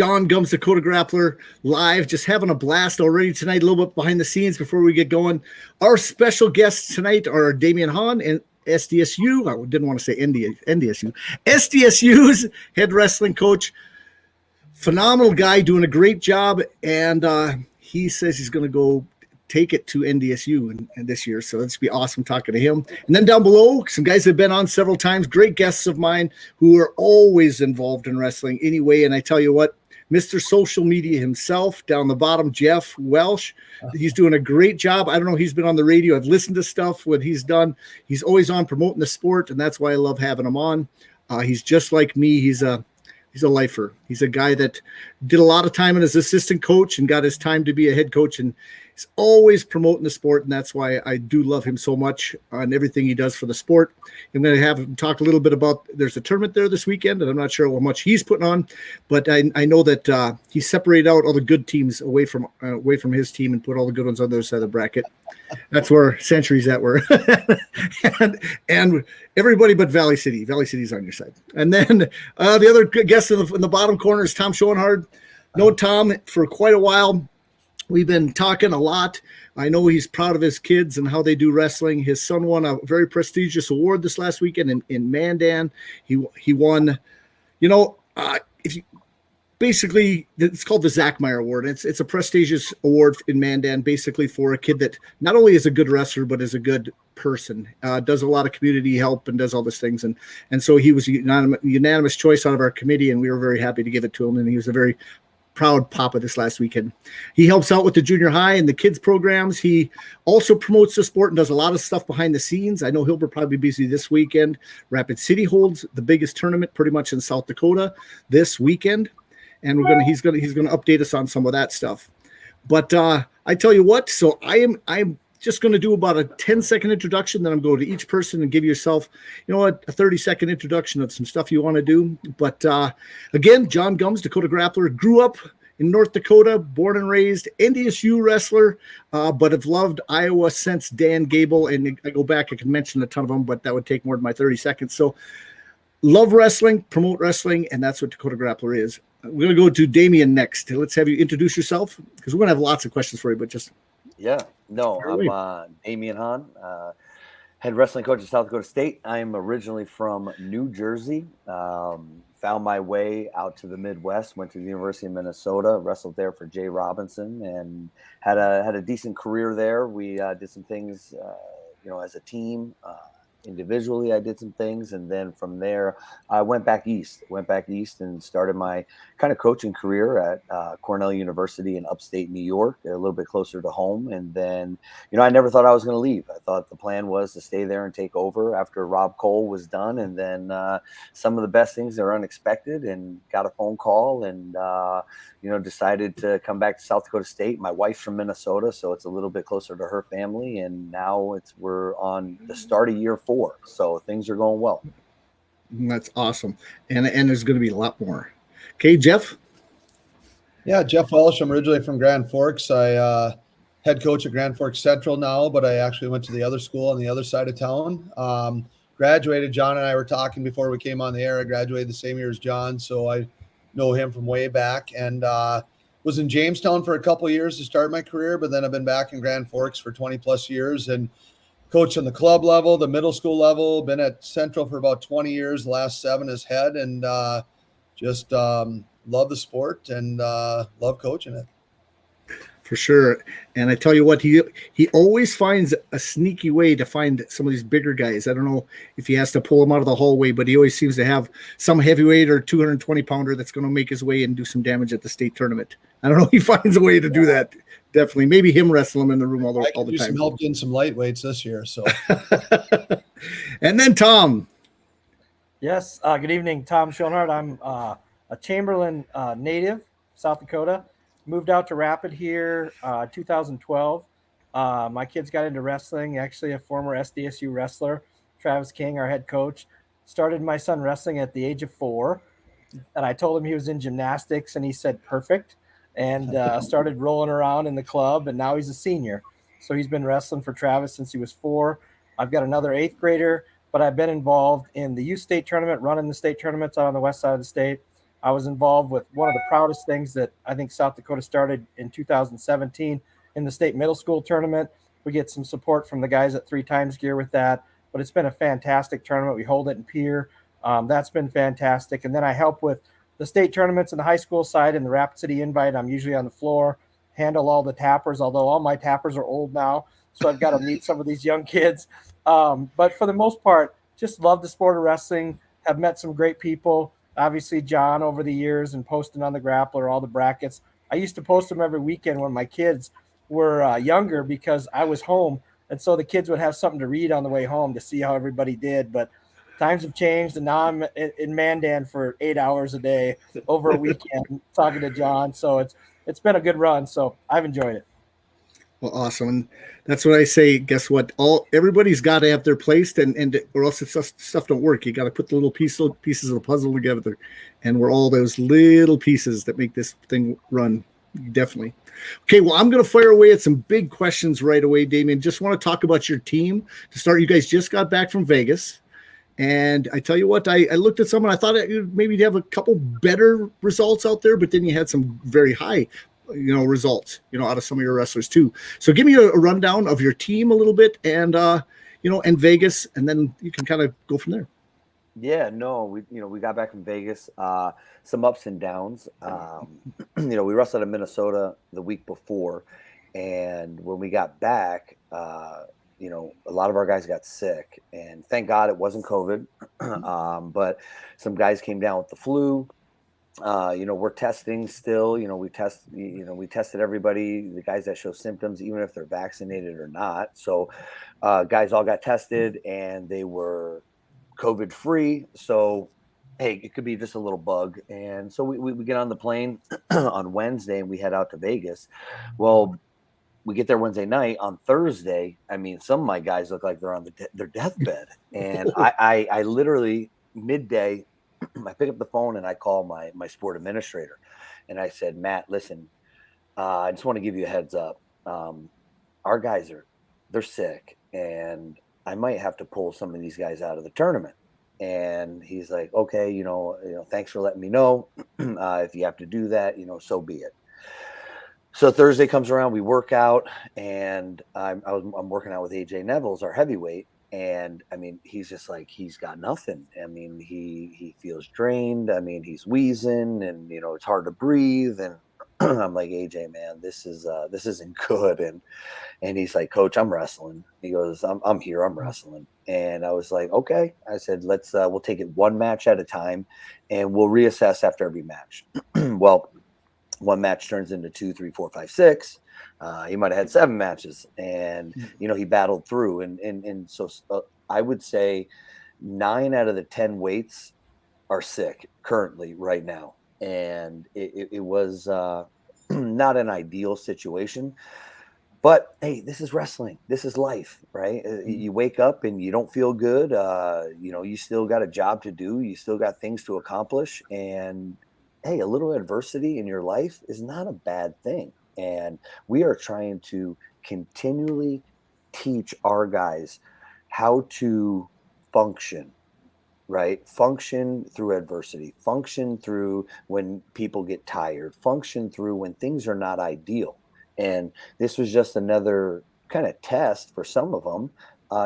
Jon Gums, Dakota Grappler, live, just having a blast already tonight, a little bit behind the scenes before we get going. Our special guests tonight are Damion Hahn and SDSU. I didn't want to say NDSU. SDSU's head wrestling coach. Phenomenal guy, doing a great job, and he says he's going to go take it to NDSU and this year. So it's be awesome talking to him. And then down below, some guys have been on several times, great guests of mine who are always involved in wrestling anyway. And I tell you what, Mr. Social Media himself down the bottom, Jeff Welsh, he's doing a great job. I don't know, he's been on the radio. I've listened to stuff, what he's done. He's always on promoting the sport, and that's why I love having him on. He's just like me. He's a lifer. He's a guy that did a lot of time as assistant coach and got his time to be a head coach, and he's always promoting the sport, and that's why I do love him so much on everything he does for the sport. I'm going to have him talk a little bit about, there's a tournament there this weekend, and I'm not sure how much he's putting on, but I know that he separated out all the good teams away from his team and put all the good ones on the other side of the bracket. That's where Century's at. Where and everybody but Valley City. Valley City's on your side. And then the other guest in the bottom corner is Tom Schoenhardt. Know Tom for quite a while. We've been talking a lot. I know he's proud of his kids and how they do wrestling. His son won a very prestigious award this last weekend in Mandan. He won, if you basically, it's called the Zach Meyer Award. It's a prestigious award in Mandan, basically for a kid that not only is a good wrestler but is a good person. Does a lot of community help and does all these things. And so he was a unanimous choice out of our committee, and we were very happy to give it to him. And he was a very proud papa this last weekend. He helps out with the junior high and the kids programs. He also promotes the sport and does a lot of stuff behind the scenes. I know he'll probably be busy this weekend. Rapid City holds the biggest tournament pretty much in South Dakota this weekend, and he's gonna update us on some of that stuff. But I tell you what, so I'm just going to do about a 10-second introduction. Then I'm going to each person and give yourself, a 30-second introduction of some stuff you want to do. But again, Jon Gums, Dakota Grappler, grew up in North Dakota, born and raised, NDSU wrestler, but have loved Iowa since Dan Gable. And I go back, I can mention a ton of them, but that would take more than my 30 seconds. So love wrestling, promote wrestling, and that's what Dakota Grappler is. We're going to go to Damion next. Let's have you introduce yourself, because we're going to have lots of questions for you, but just... Yeah, no, I'm Damion Hahn, head wrestling coach at South Dakota State. I'm originally from New Jersey, found my way out to the Midwest, went to the University of Minnesota, wrestled there for Jay Robinson, and had a decent career there. We did some things, as a team. Individually, I did some things, and then from there, I went back east and started my kind of coaching career at Cornell University in upstate New York, a little bit closer to home. And then, I never thought I was going to leave. I thought the plan was to stay there and take over after Rob Cole was done. And then some of the best things are unexpected, and got a phone call and, decided to come back to South Dakota State. My wife's from Minnesota, so it's a little bit closer to her family. And now we're on the start of year 4. So things are going well. That's awesome. And there's going to be a lot more. Okay, Jeff? Yeah, Jeff Welsh. I'm originally from Grand Forks. I head coach at Grand Forks Central now, but I actually went to the other school on the other side of town. Graduated, Jon and I were talking before we came on the air. I graduated the same year as Jon, so I know him from way back, and was in Jamestown for a couple of years to start my career, but then I've been back in Grand Forks for 20 plus years and coached on the club level, the middle school level, been at Central for about 20 years, the last 7 as head, and just love the sport and love coaching it. For sure. And I tell you what, he always finds a sneaky way to find some of these bigger guys. I don't know if he has to pull them out of the hallway, but he always seems to have some heavyweight or 220 pounder that's going to make his way and do some damage at the state tournament. I don't know. He finds a way to do that. Definitely. Maybe him wrestle him in the room all the time. Some help getting some lightweights this year. So, and then Tom. Yes. Good evening, Tom Schoenhardt. I'm a Chamberlain native, South Dakota. Moved out to Rapid here 2012. My kids got into wrestling. Actually, a former SDSU wrestler, Travis King, our head coach, started my son wrestling at the age of 4. And I told him he was in gymnastics, and he said, perfect. And started rolling around in the club, and now he's a senior. So he's been wrestling for Travis since he was 4. I've got another 8th grader, but I've been involved in the youth state tournament, running the state tournaments out on the west side of the state. I was involved with one of the proudest things that I think South Dakota started in 2017 in the state middle school tournament. We get some support from the guys at 3 Times Gear with that, but it's been a fantastic tournament. We hold it in Pierre. That's been fantastic. And then I help with the state tournaments in the high school side and the Rapid City Invite. I'm usually on the floor, handle all the tappers, although all my tappers are old now, so I've got to meet some of these young kids. But for the most part, just love the sport of wrestling, have met some great people. Obviously, Jon over the years and posting on the Grappler, all the brackets. I used to post them every weekend when my kids were younger because I was home. And so the kids would have something to read on the way home to see how everybody did. But times have changed, and now I'm in Mandan for 8 hours a day over a weekend talking to Jon. So it's been a good run. So I've enjoyed it. Well, awesome. And that's what I say. Guess what? Everybody's got to have their place, and or else stuff don't work. You got to put the little pieces of the puzzle together, and we're all those little pieces that make this thing run. Definitely. Okay, well, I'm going to fire away at some big questions right away, Damion. Just want to talk about your team to start. You guys just got back from Vegas, and I tell you what, I looked at some and I thought maybe you'd have a couple better results out there, but then you had some very high results, out of some of your wrestlers too. So give me a rundown of your team a little bit and Vegas, and then you can kind of go from there. Yeah, no, we got back from Vegas, some ups and downs. We wrestled in Minnesota the week before, and when we got back, a lot of our guys got sick, and thank God it wasn't COVID. But some guys came down with the flu. We're testing still. We tested everybody, the guys that show symptoms, even if they're vaccinated or not. So guys all got tested and they were COVID free. So, hey, it could be just a little bug. And so we get on the plane on Wednesday and we head out to Vegas. Well, we get there Wednesday night. On Thursday, I mean, some of my guys look like they're on their deathbed. And I literally midday, I pick up the phone and I call my sport administrator, and I said, Matt, listen, I just want to give you a heads up. Our guys they're sick, and I might have to pull some of these guys out of the tournament. And he's like, okay, thanks for letting me know. If you have to do that, so be it. So Thursday comes around, we work out, and I'm working out with AJ Neville's our heavyweight. And I mean, he's just like, he's got nothing. I mean, he feels drained. I mean, he's wheezing and, it's hard to breathe. And I'm like, AJ, man, this isn't good. And he's like, Coach, I'm wrestling. He goes, I'm here. I'm wrestling. And I was like, okay. I said, we'll take it one match at a time and we'll reassess after every match. Well, one match turns into 2, 3, 4, 5, 6. He might have had 7 matches, and he battled through, and so I would say 9 out of the 10 weights are sick currently right now, and it was not an ideal situation. But hey, this is wrestling. This is life, right? You wake up and you don't feel good. You still got a job to do. You still got things to accomplish, and hey, a little adversity in your life is not a bad thing. And we are trying to continually teach our guys how to function, right? Function through adversity, function through when people get tired, function through when things are not ideal. And this was just another kind of test for some of them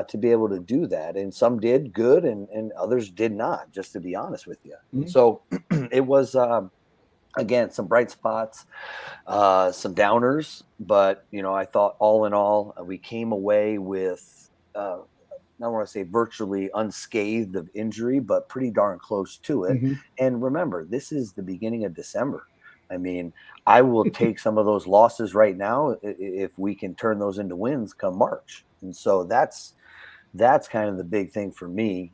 to be able to do that. And some did good and others did not, just to be honest with you. Mm-hmm. So it was, again, some bright spots, some downers, but, I thought all in all, we came away with, I don't want to say virtually unscathed of injury, but pretty darn close to it. Mm-hmm. And remember, this is the beginning of December. I mean, I will take some of those losses right now if we can turn those into wins come March. And so that's kind of the big thing for me.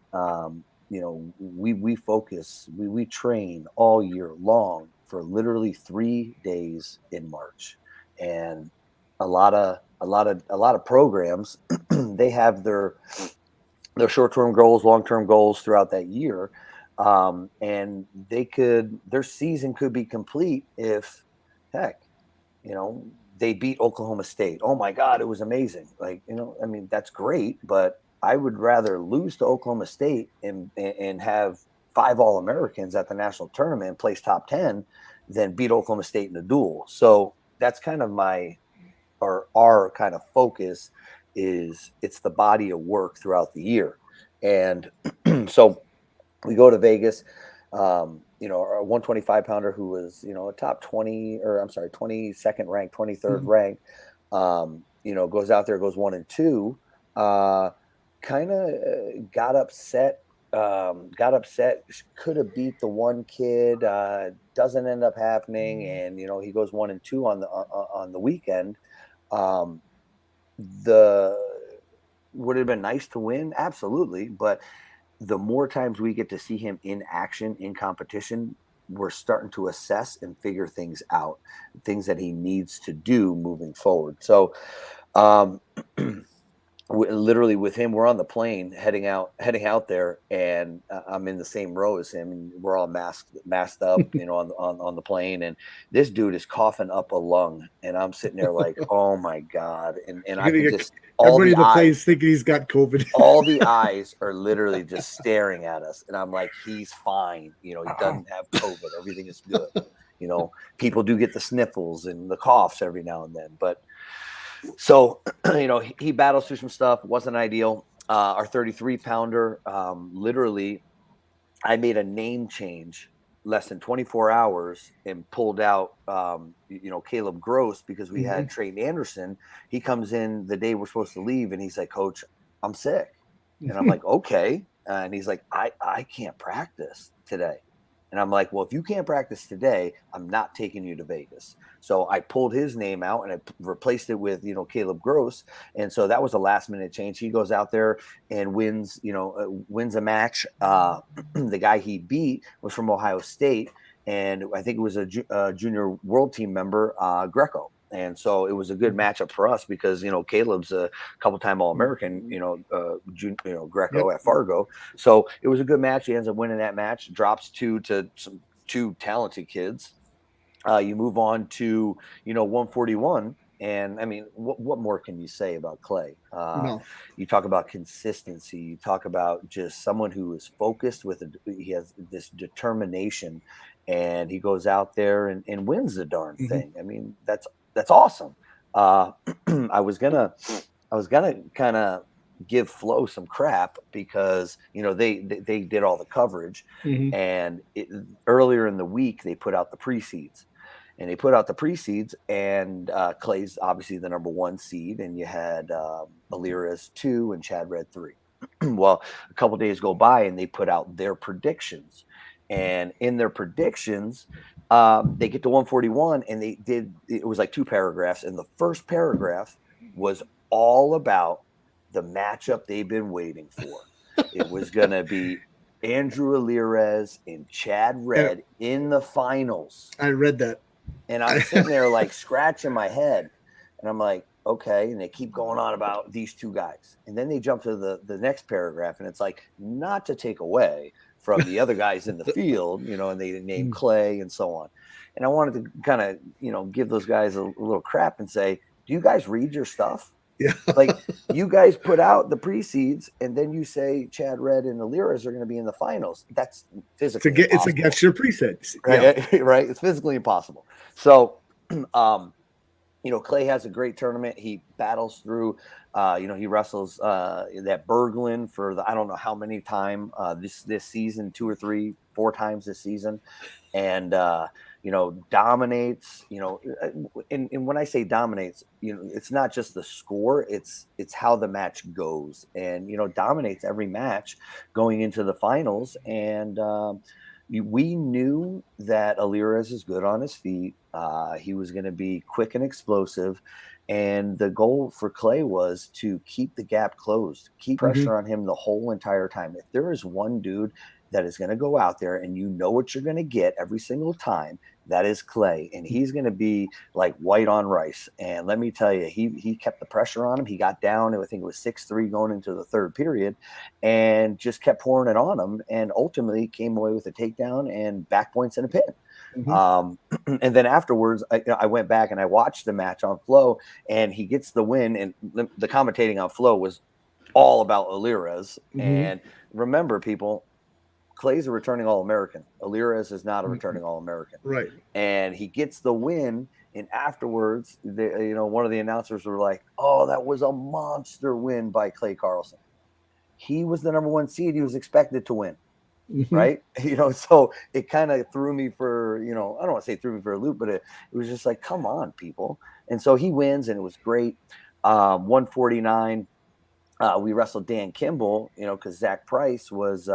We focus, we train all year long for literally 3 days in March, and a lot of programs they have their short-term goals, long-term goals throughout that year, and their season could be complete if, heck, they beat Oklahoma State. Oh my God, it was amazing! Like, I mean, that's great, but I would rather lose to Oklahoma State and have 5 All-Americans at the national tournament and placed top 10, then beat Oklahoma State in the duel. So that's kind of our kind of focus is it's the body of work throughout the year. And so we go to Vegas, our 125 pounder who was, a top 22nd ranked, 23rd ranked, goes out there, goes 1-2, kind of got upset, could have beat the one kid, doesn't end up happening. And, he goes 1-2 on the weekend. Would it have been nice to win? Absolutely. But the more times we get to see him in action, in competition, we're starting to assess and figure things out, things that he needs to do moving forward. So, literally with him, we're on the plane heading out there, and I'm in the same row as him, and we're all masked up, on the plane, and this dude is coughing up a lung, and I'm sitting there like, oh my God. And I can just, everybody in the plane's thinking he's got COVID. All the eyes are literally just staring at us. And I'm like, he's fine. He doesn't have COVID. Everything is good. People do get the sniffles and the coughs every now and then, but so, he battles through some stuff. Wasn't ideal. Our 33 pounder, literally, I made a name change less than 24 hours and pulled out, Caleb Gross, because we had Trayton Anderson. He comes in the day we're supposed to leave, and he's like, Coach, I'm sick. And I'm like, okay. And he's like, I can't practice today. And I'm like, well, if you can't practice today, I'm not taking you to Vegas. So I pulled his name out and I replaced it with, Caleb Gross. And so that was a last minute change. He goes out there and wins a match. The guy he beat was from Ohio State. And I think it was a junior world team member, Greco. And so it was a good matchup for us because, Caleb's a couple-time All-American, Greco at Fargo. So it was a good match. He ends up winning that match, drops two talented kids. You move on to, 141. And I mean, what more can you say about Clay? No. You talk about consistency. You talk about just someone who is focused he has this determination, and he goes out there and wins the darn thing. I mean, that's awesome. I was gonna kind of give Flo some crap because they did all the coverage, and earlier in the week they put out the pre-seeds. And and Clay's obviously the number 1 seed, and you had Alira's 2 and Chad Red 3. Well, a couple days go by and they put out their predictions, and in their predictions, they get to 141, and it was like 2 paragraphs, and the first paragraph was all about the matchup they've been waiting for. It was going to be Andrew Alirez and Chad Red in the finals. I read that. And I'm sitting there like scratching my head, and I'm like, okay. And they keep going on about these 2 guys. And then they jump to the next paragraph, and it's like, not to take away from the other guys in the field, and they name Clay and so on. And I wanted to kind of, give those guys a little crap and say, do you guys read your stuff? Yeah. Like, you guys put out the pre-seeds, and then you say Chad Red and Alirez are going to be in the finals. That's physically impossible. It's against your presets. Right? Yeah. Right. It's physically impossible. So, Clay has a great tournament. He battles through, he wrestles that Berglund for I don't know how many times this season, 2 or 3, 4 times this season. And, dominates, and when I say dominates, it's not just the score, it's how the match goes, and, dominates every match going into the finals. And we knew that Alirez is good on his feet. He was going to be quick and explosive. And the goal for Clay was to keep the gap closed, keep pressure on him the whole entire time. If there is one dude that is going to go out there and what you're going to get every single time, that is Clay. And he's going to be like white on rice. And let me tell you, he kept the pressure on him. He got down, I think it was 6-3 going into the 3rd period, and just kept pouring it on him, and ultimately came away with a takedown and back points and a pin. And then afterwards, I went back and I watched the match on Flo, and he gets the win, and the commentating on Flo was all about Alirez. And remember, people, Clay's a returning All-American. Alirez is not a returning All-American. Right. And he gets the win. And afterwards, one of the announcers were like, "Oh, that was a monster win by Clay Carlson. He was the number 1 seed. He was expected to win." Mm-hmm. Right. So it kind of threw me for, I don't want to say threw me for a loop, but it was just like, come on, people. And so he wins, and it was great. 149. We wrestled Dan Kimball, because Zach Price was,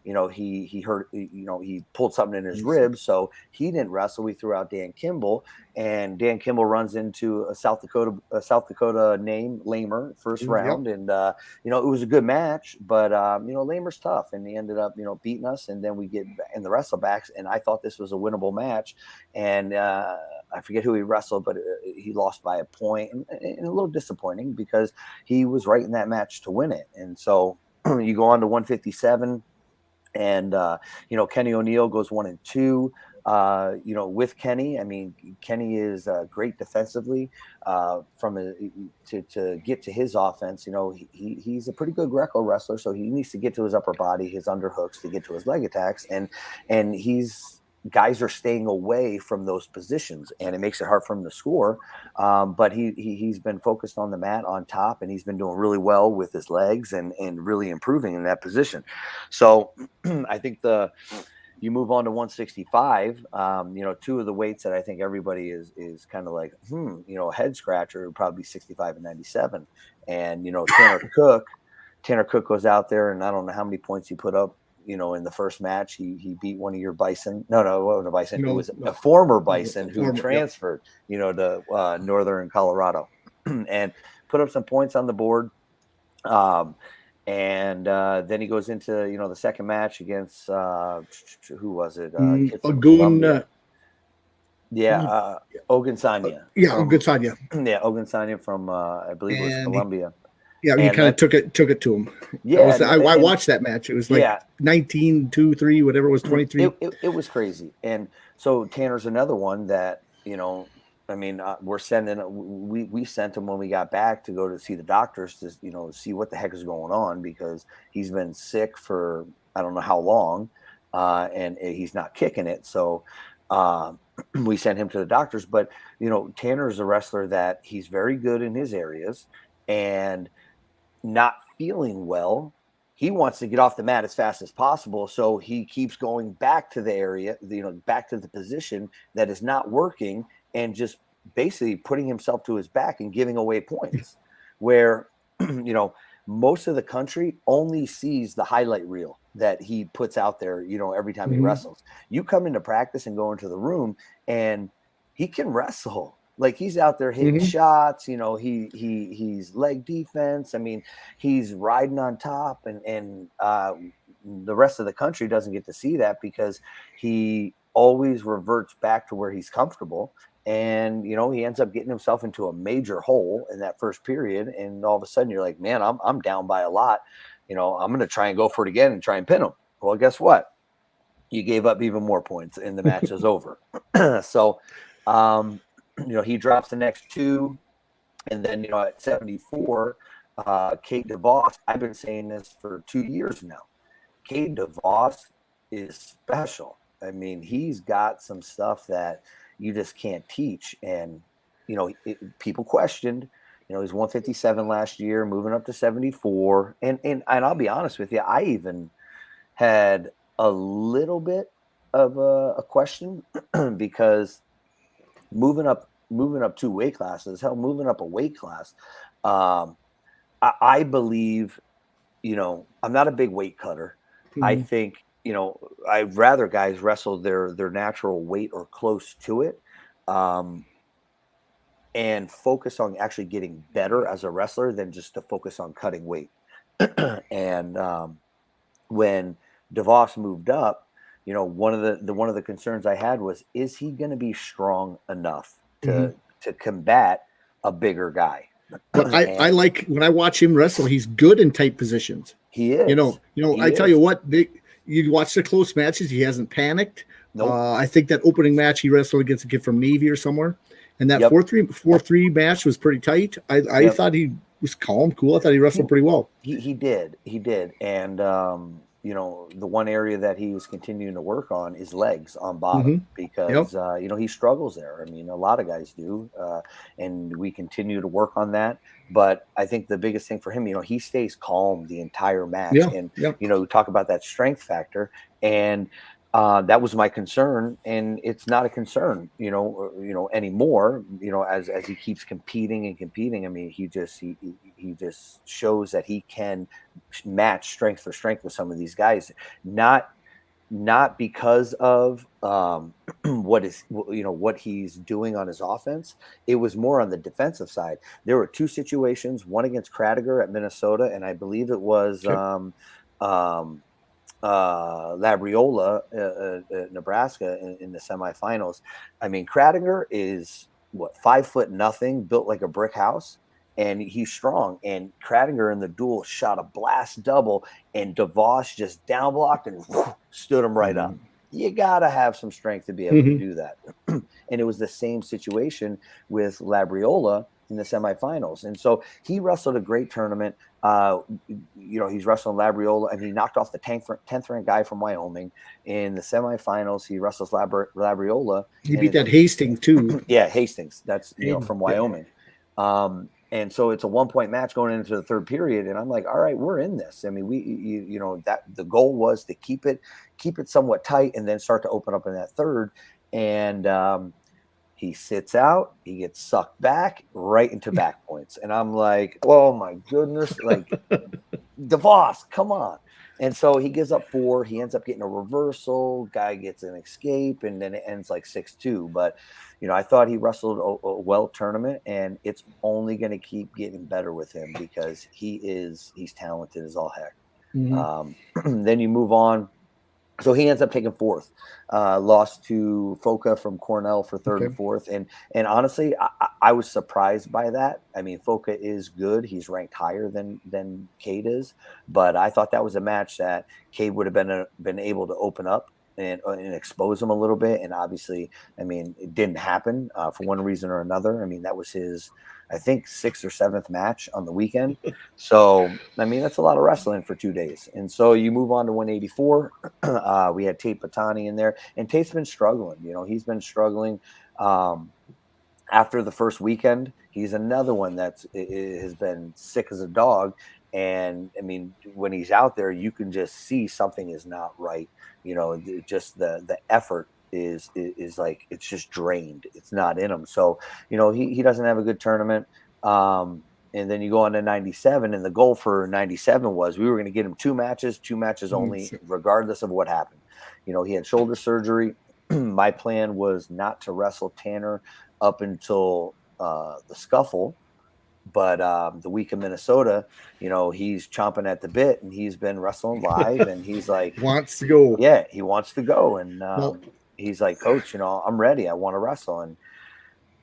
he hurt, he pulled something in his ribs, so he didn't wrestle. We threw out Dan Kimball, and Dan Kimball runs into a South Dakota name, Lamer, first round, and it was a good match, but Lamer's tough, and he ended up beating us, and then we get in the wrestlebacks, and I thought this was a winnable match, and I forget who he wrestled, but he lost by a point, and a little disappointing because he was right in that match to win it. And so you go on to 157, and Kenny O'Neill goes 1-2. With Kenny, I mean, Kenny is great defensively. To get to his offense, he's a pretty good Greco wrestler, so he needs to get to his upper body, his underhooks to get to his leg attacks, and guys are staying away from those positions, and it makes it hard for him to score. But he's been focused on the mat on top, and he's been doing really well with his legs and really improving in that position. So I think you move on to 165, two of the weights that I think everybody is kind of like, head scratcher would probably be 65 and 97. And, Tanner Cook goes out there, and I don't know how many points he put up, in the first match. He beat one of your Bison. No, it wasn't a Bison. It was a former Bison who transferred, to Northern Colorado and put up some points on the board. And then he goes into, the second match against, who was it? Ogun. Ogun Sanya. Ogun Sanya. Yeah, Ogun Sanya from, I believe it was Colombia. Yeah, he kind of took it to him. Yeah, I watched that match. It was like 19-2-3, whatever it was, 23. It was crazy. And so Tanner's another one that, we're sending. We sent him when we got back to go to see the doctors to see what the heck is going on, because he's been sick for I don't know how long, and he's not kicking it. So we sent him to the doctors. But Tanner's a wrestler that he's very good in his areas, and not feeling well, he wants to get off the mat as fast as possible. So he keeps going back to the area, back to the position that is not working, and just basically putting himself to his back and giving away points, where, most of the country only sees the highlight reel that he puts out there, every time he wrestles. You come into practice and go into the room, and he can wrestle. Like, he's out there hitting shots, he's leg defense. I mean, he's riding on top, and the rest of the country doesn't get to see that because he always reverts back to where he's comfortable. And, he ends up getting himself into a major hole in that first period. And all of a sudden you're like, man, I'm down by a lot. I'm going to try and go for it again and try and pin him. Well, guess what? You gave up even more points and the match is over. So, he drops the next two. And then, at 74, Kate DeVos, I've been saying this for 2 years now. Kate DeVos is special. I mean, he's got some stuff that you just can't teach. And, people questioned, he's 157 last year, moving up to 74. And I'll be honest with you, I even had a little bit of a question because moving up 2 weight classes, moving up a weight class. I believe, I'm not a big weight cutter. I think, I'd rather guys wrestle their natural weight or close to it, and focus on actually getting better as a wrestler than just to focus on cutting weight. And when DeVos moved up, one of the concerns I had was, is he going to be strong enough to combat a bigger guy? But I like when I watch him wrestle, he's good in tight positions. He is. Tell you what, you watch the close matches, he hasn't panicked. Nope. I think that opening match he wrestled against a kid from Navy or somewhere, and that 4-3 match was pretty tight. I thought he was calm, cool. I thought he wrestled pretty well. He did. And the one area that he was continuing to work on is legs on bottom because, he struggles there. I mean, a lot of guys do. And we continue to work on that. But I think the biggest thing for him, he stays calm the entire match. We talk about that strength factor. And that was my concern, and it's not a concern, anymore. As he keeps competing and competing. I mean, he just shows that he can match strength for strength with some of these guys, not because of what he's doing on his offense. It was more on the defensive side. There were two situations, one against Kradiger at Minnesota, and I believe it was Labriola, Nebraska in the semifinals. I mean, Kradiger is 5'0", built like a brick house, and he's strong. And Kradiger in the duel shot a blast double, and DeVos just down blocked and stood him right up. You gotta have some strength to be able to do that. And it was the same situation with Labriola in the semifinals. And so he wrestled a great tournament. He's wrestling Labriola, and he knocked off the 10th ranked guy from Wyoming in the semifinals. He wrestles Labriola. He beat that Hastings too. Yeah, Hastings. That's from Wyoming. And so it's a 1-point match going into the third period, and I'm like, all right, we're in this. I mean, that the goal was to keep it somewhat tight, and then start to open up in that third. And he sits out, he gets sucked back right into back points. And I'm like, oh my goodness, like DeVos, come on. And so he gives up 4, he ends up getting a reversal, guy gets an escape, and then it ends like 6-2. But, I thought he wrestled a well tournament, and it's only going to keep getting better with him because he's talented as all heck. Then you move on. So he ends up taking 4th, lost to Foca from Cornell for 3rd and 4th. And honestly, I was surprised by that. I mean, Foca is good. He's ranked higher than Cade is. But I thought that was a match that Cade would have been able to open up and expose him a little bit. And obviously, I mean, it didn't happen for one reason or another. I mean, that was his, I think, 6th or 7th match on the weekend. So, I mean, that's a lot of wrestling for 2 days. And so you move on to 184. We had Tate Batani in there, and Tate's been struggling. He's been struggling after the first weekend. He's another one that has been sick as a dog. And I mean, when he's out there, you can just see something is not right. Just the effort is like, it's just drained. It's not in him. So, he doesn't have a good tournament. And then you go on to 97, and the goal for 97 was we were going to get him 2 matches only, regardless of what happened. He had shoulder surgery. My plan was not to wrestle Tanner up until the scuffle. But the week in Minnesota, he's chomping at the bit, and he's been wrestling live, and he's like, wants to go. Yeah, he wants to go. And he's like, Coach, I'm ready. I want to wrestle. And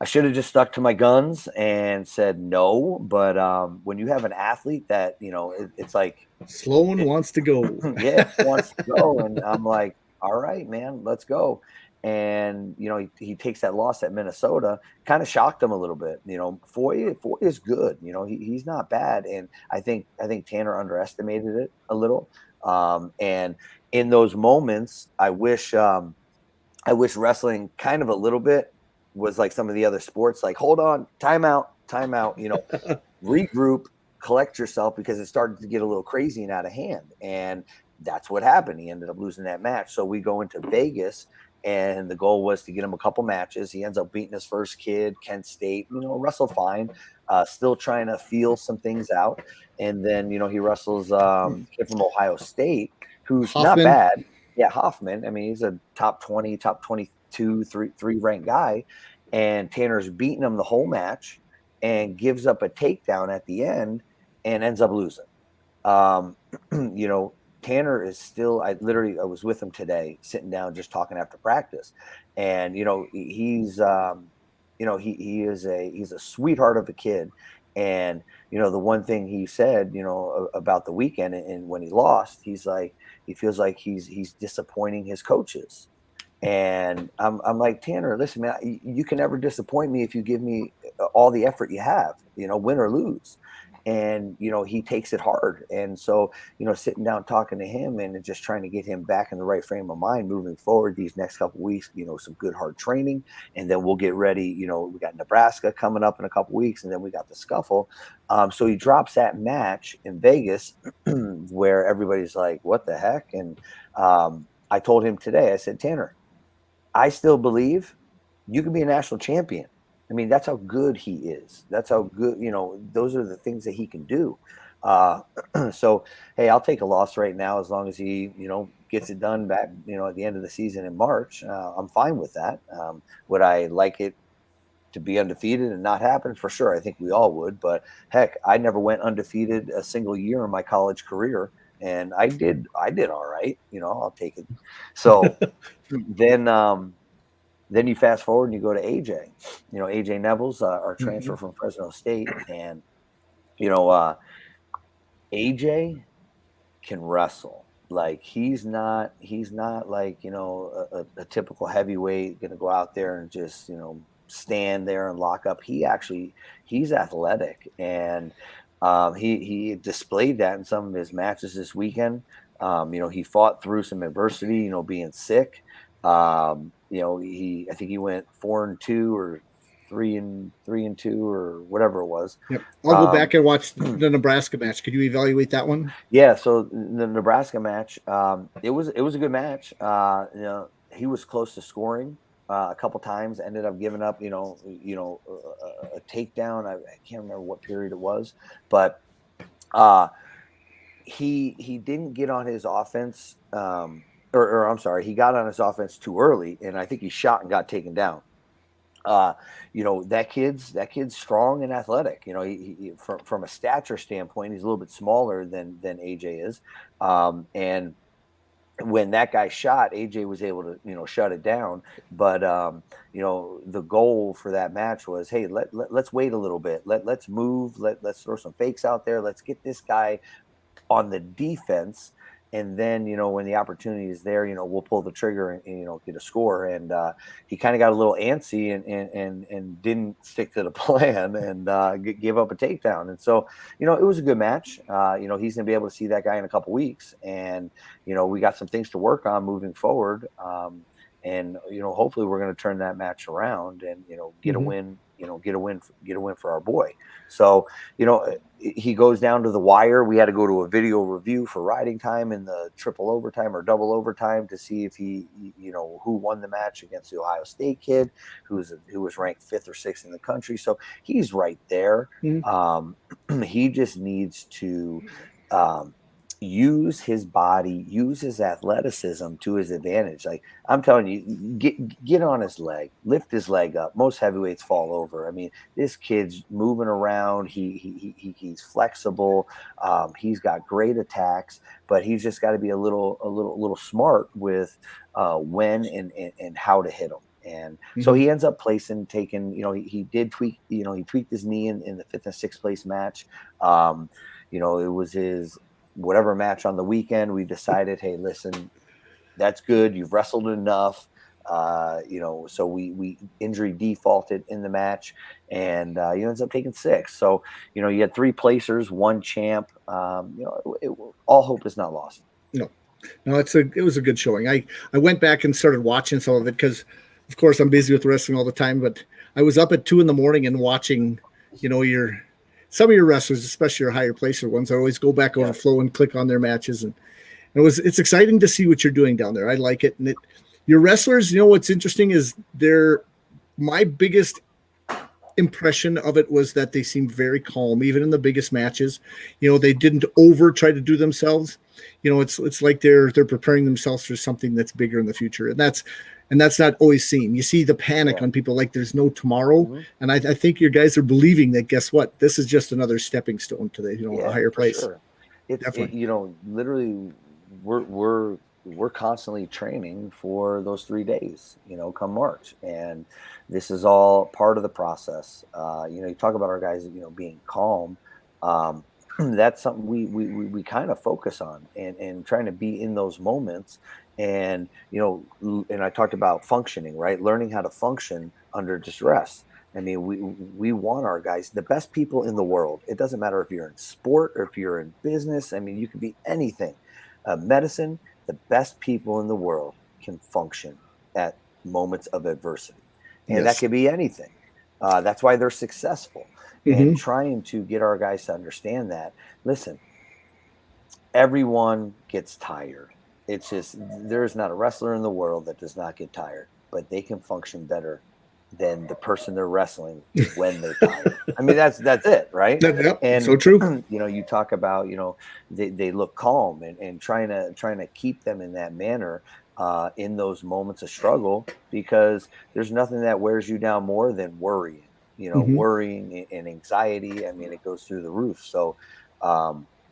I should have just stuck to my guns and said no. But when you have an athlete that, it's like Sloan wants to go. Yeah, wants to go. And I'm like, all right, man, let's go. And, he takes that loss at Minnesota, kind of shocked him a little bit. Foy is good. He's not bad. And I think Tanner underestimated it a little. And in those moments, I wish wrestling kind of a little bit was like some of the other sports, like, hold on, timeout, regroup, collect yourself, because it started to get a little crazy and out of hand. And that's what happened. He ended up losing that match. So we go into Vegas, and the goal was to get him a couple matches. He ends up beating his first kid, Kent State, wrestled fine, still trying to feel some things out. And then, he wrestles kid from Ohio State, who's Hoffman. Not bad. Yeah, Hoffman. I mean, he's a top 20, top 22, three ranked guy. And Tanner's beating him the whole match and gives up a takedown at the end and ends up losing. Tanner is still, I was with him today, sitting down, just talking after practice. And, he's a sweetheart of a kid. And, the one thing he said, about the weekend and when he lost, he's like, he feels like he's disappointing his coaches. And I'm like, Tanner, listen, man, you can never disappoint me if you give me all the effort you have, win or lose. and, you know, he takes it hard. And so, you know, sitting down, talking to him and just trying to get him back in the right frame of mind moving forward these next couple of weeks, you know, some good hard training, and then we'll get ready. You know, we got Nebraska coming up in a couple of weeks, and then we got the Scuffle. So he drops that match in Vegas where everybody's like, what the heck? And I told him today, I said, Tanner, I still believe you can be a national champion. I mean, that's how good he is. That's how good, you know, those are the things that he can do. So, hey, I'll take a loss right now as long as he, you know, gets it done back, you know, at the end of the season in March. I'm fine with that. Would I like it to be undefeated and not happen? For sure. I think we all would. But heck, I never went undefeated a single year in my college career. And I did all right. You know, I'll take it. So then you fast forward and you go to AJ. You know, AJ Neville's our transfer from Fresno State. And, you know, AJ can wrestle. Like he's not like, you know, a typical heavyweight going to go out there and just, you know, stand there and lock up. He's athletic, and he displayed that in some of his matches this weekend. You know, he fought through some adversity, you know, being sick. You know, I think he went 4-2 or 3-2 or whatever it was. Yep. I'll go back and watch the Nebraska match. Could you evaluate that one? Yeah. So the Nebraska match, it was a good match. You know, he was close to scoring a couple times, ended up giving up, you know, a takedown. I can't remember what period it was, but he didn't get on his offense. Or I'm sorry, he got on his offense too early, and I think he shot and got taken down. You know, that kid's strong and athletic. You know, he from a stature standpoint, he's a little bit smaller than AJ is. And when that guy shot, AJ was able to, you know, shut it down. But you know, the goal for that match was, hey, let's wait a little bit. Let's move. Let's throw some fakes out there. Let's get this guy on the defense. And then, you know, when the opportunity is there, you know, we'll pull the trigger and you know, get a score. And he kind of got a little antsy and didn't stick to the plan and gave up a takedown. And so, you know, it was a good match. You know, he's going to be able to see that guy in a couple weeks. And, you know, we got some things to work on moving forward. And, you know, hopefully we're going to turn that match around and, you know, get a win, you know, get a win for our boy. So, you know, he goes down to the wire. We had to go to a video review for riding time in the triple overtime or double overtime to see if he, you know, who won the match against the Ohio State kid who was ranked 5th or 6th in the country. So he's right there. He just needs to, use his body, use his athleticism to his advantage. Like I'm telling you, get on his leg, lift his leg up. Most heavyweights fall over. I mean, this kid's moving around. He's flexible. He's got great attacks, but he's just got to be a little smart with when and how to hit him. And so he ends up taking, you know, he did tweak, you know, he tweaked his knee in the 5th and 6th place match. You know, it was his whatever match on the weekend. We decided, hey, listen, that's good. You've wrestled enough. You know, so we injury defaulted in the match, and he ends up taking 6. So, you know, you had 3 placers, 1 champ. You know, all hope is not lost. No, it was a good showing. I went back and started watching some of it because, of course, I'm busy with wrestling all the time. But I was up at 2 a.m. and watching, you know, some of your wrestlers, especially your higher placer ones. I always go back over Flow and click on their matches, and it's exciting to see what you're doing down there. I like it, and your wrestlers. You know what's interesting is my biggest impression of it was that they seemed very calm, even in the biggest matches. You know, they didn't try to do themselves. You know, it's like they're preparing themselves for something that's bigger in the future, and that's not always seen. You see the panic on people like there's no tomorrow, and I think your guys are believing that. Guess what? This is just another stepping stone to the a higher place. Sure. You know, literally, we're constantly training for those 3 days. You know, come March, and this is all part of the process. You know, you talk about our guys, you know, being calm. That's something we kind of focus on and trying to be in those moments. And, you know, and I talked about functioning, right? Learning how to function under distress. I mean, we want our guys, the best people in the world. It doesn't matter if you're in sport or if you're in business. I mean, you could be anything. Medicine, the best people in the world can function at moments of adversity. And that could be anything. That's why they're successful. And trying to get our guys to understand that, listen, everyone gets tired. It's just, there's not a wrestler in the world that does not get tired, but they can function better than the person they're wrestling when they're tired. I mean, that's it, right? And so true. You know, you talk about, you know, they look calm and trying to keep them in that manner in those moments of struggle, because there's nothing that wears you down more than worrying. You know, worrying and anxiety. I mean, it goes through the roof. So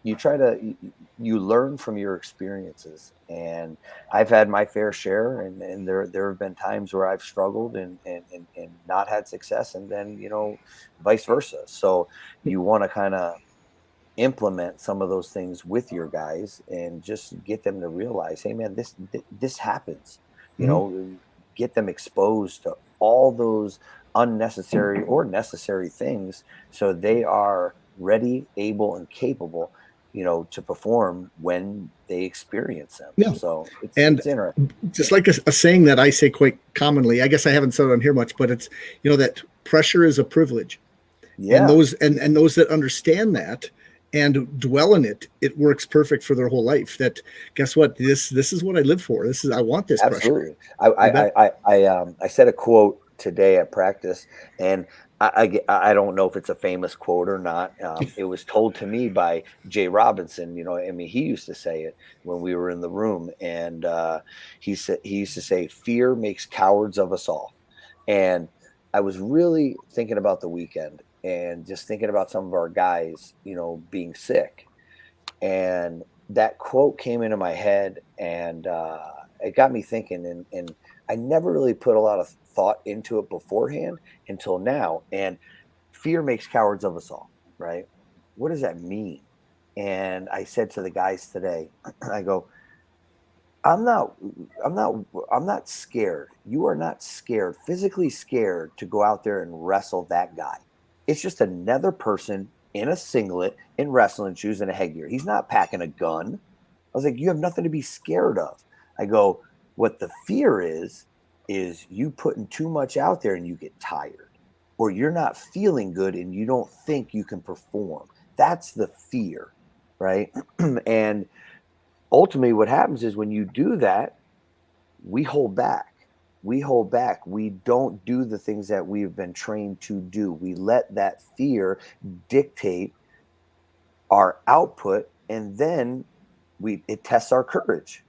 you learn from your experiences, and I've had my fair share, and there have been times where I've struggled and not had success, and then, you know, vice versa. So you want to kind of implement some of those things with your guys and just get them to realize, hey man, this happens, you know, get them exposed to all those unnecessary or necessary things, so they are ready, able, and capable, you know, to perform when they experience them. Yeah. So it's interesting. Just like a saying that I say quite commonly, I guess I haven't said it on here much, but it's, you know, that pressure is a privilege. Yeah. And those that understand that and dwell in it, it works perfect for their whole life. That, guess what? This is what I live for. I want this Absolutely. pressure. I said a quote today at practice, and I don't know if it's a famous quote or not. It was told to me by Jay Robinson. You know, I mean, he used to say it when we were in the room, and he used to say, "Fear makes cowards of us all." And I was really thinking about the weekend and just thinking about some of our guys, you know, being sick, and that quote came into my head, and it got me thinking, and I never really put a lot of thought into it beforehand until now. And fear makes cowards of us all, right? What does that mean? And I said to the guys today, I go, I'm not scared. You are not scared, physically scared, to go out there and wrestle that guy. It's just another person in a singlet, in wrestling shoes, and a headgear. He's not packing a gun. I was like, you have nothing to be scared of. I go, what the fear is you putting too much out there and you get tired, or you're not feeling good and you don't think you can perform. That's the fear, right? And ultimately what happens is when you do that, we hold back. We don't do the things that we've been trained to do. We let that fear dictate our output, and then it tests our courage.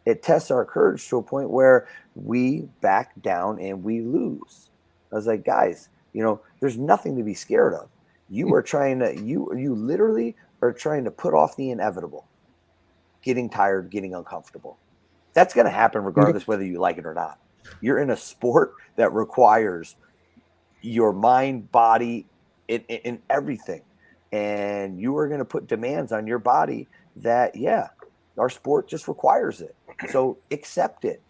It tests our courage to a point where we back down and we lose. I was like, guys, you know, there's nothing to be scared of. You are trying to, you literally are trying to put off the inevitable, getting tired, getting uncomfortable. That's going to happen regardless whether you like it or not. You're in a sport that requires your mind, body, in everything. And you are going to put demands on your body that, our sport just requires it. So accept it.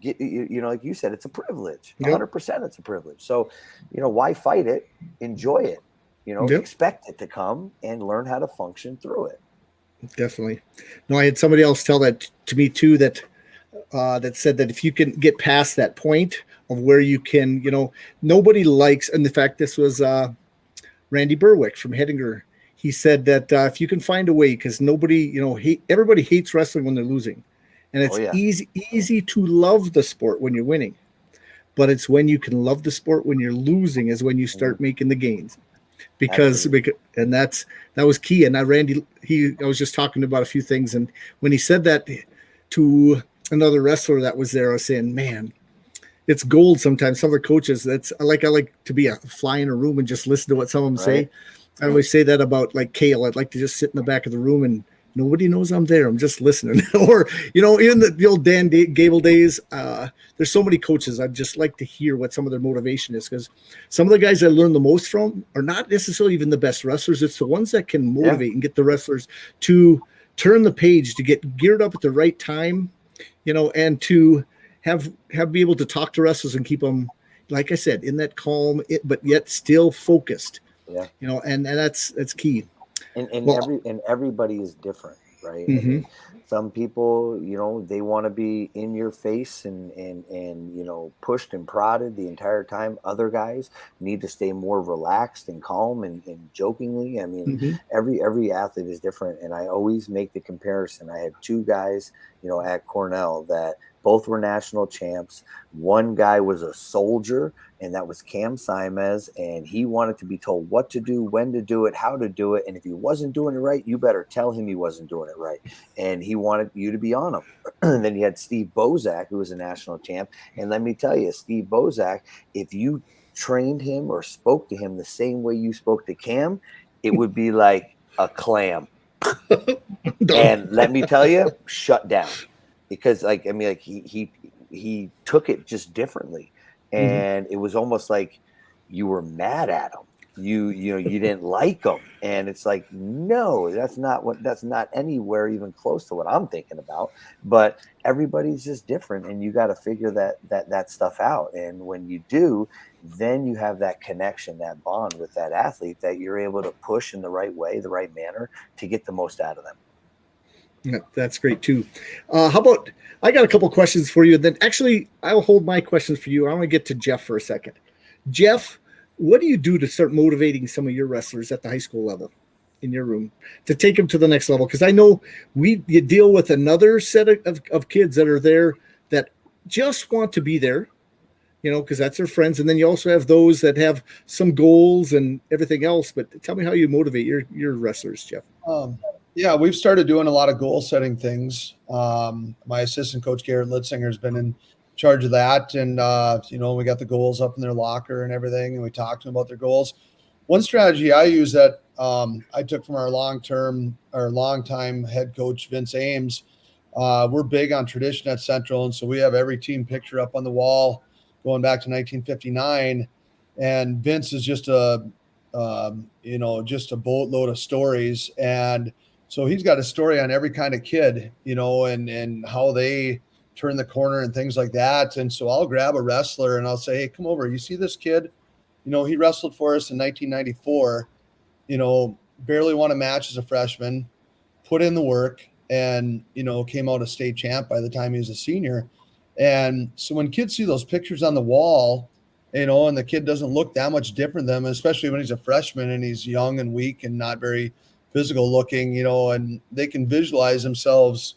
You know, like you said, it's a privilege. 100% it's a privilege. So, you know, why fight it? Enjoy it. You know, expect it to come and learn how to function through it. Definitely. No, I had somebody else tell that to me too, that said that if you can get past that point of where you can, you know, nobody likes, and the fact this was Randy Berwick from Hettinger. He said that if you can find a way, because nobody, you know, everybody hates wrestling when they're losing. And it's easy to love the sport when you're winning. But it's when you can love the sport when you're losing is when you start making the gains. Because that was key. And Randy, I was just talking about a few things. And when he said that to another wrestler that was there, I was saying, man, it's gold sometimes. Some of the coaches, I like to be a fly in a room and just listen to what some of them say. I always say that about like Kale. I'd like to just sit in the back of the room and nobody knows I'm there. I'm just listening. Or, you know, in the old Dan Gable days, there's so many coaches. I'd just like to hear what some of their motivation is, because some of the guys I learn the most from are not necessarily even the best wrestlers. It's the ones that can motivate and get the wrestlers to turn the page, to get geared up at the right time, you know, and to be able to talk to wrestlers and keep them like I said, in that calm, but yet still focused. Yeah. And that's key. And everybody is different, right? I mean, some people, they want to be in your face and pushed and prodded the entire time. Other guys need to stay more relaxed and calm and jokingly. I mean, every athlete is different, and I always make the comparison. I had two guys, at Cornell that both were national champs. One guy was a soldier, and that was Cam Simez, and he wanted to be told what to do, when to do it, how to do it. And if he wasn't doing it right, you better tell him he wasn't doing it right. And he wanted you to be on him. And then you had Steve Bozak, who was a national champ. And let me tell you, Steve Bozak, if you trained him or spoke to him the same way you spoke to Cam, it would be like a clam. And let me tell you, shut down. Because he took it just differently. And it was almost like you were mad at him. You didn't like him. And it's like, no, that's not anywhere even close to what I'm thinking about. But everybody's just different, and you got to figure that stuff out. And when you do, then you have that connection, that bond with that athlete that you're able to push in the right way, the right manner to get the most out of them. Yeah, that's great too. How about, I got a couple questions for you. Then actually, I'll hold my questions for you. I want to get to Jeff for a second. Jeff, what do you do to start motivating some of your wrestlers at the high school level in your room to take them to the next level? Because I know you deal with another set of kids that are there that just want to be there, because that's their friends. And then you also have those that have some goals and everything else. But tell me how you motivate your wrestlers, Jeff. Yeah, we've started doing a lot of goal setting things. My assistant coach, Garrett Litzinger, has been in charge of that. And, we got the goals up in their locker and everything, and we talked to them about their goals. One strategy I use that I took from our longtime head coach, Vince Ames. We're big on tradition at Central, and so we have every team picture up on the wall going back to 1959. And Vince is just a boatload of stories. And so he's got a story on every kind of kid, and how they turn the corner and things like that. And so I'll grab a wrestler and I'll say, hey, come over. You see this kid? He wrestled for us in 1994, barely won a match as a freshman, put in the work, and, came out a state champ by the time he was a senior. And so when kids see those pictures on the wall, and the kid doesn't look that much different than them, especially when he's a freshman and he's young and weak and not very physical looking, and they can visualize themselves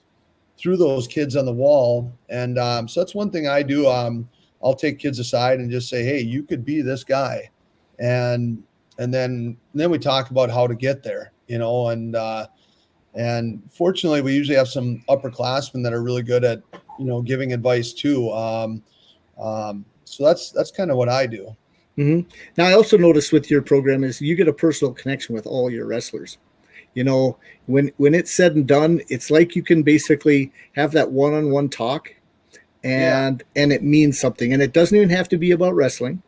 through those kids on the wall. And so that's one thing I do. I'll take kids aside and just say, hey, you could be this guy. And then we talk about how to get there, and fortunately we usually have some upperclassmen that are really good at, giving advice too. So that's kind of what I do. Mm-hmm. Now, I also noticed with your program is you get a personal connection with all your wrestlers. When it's said and done, it's like you can basically have that one-on-one talk, and it means something. And it doesn't even have to be about wrestling.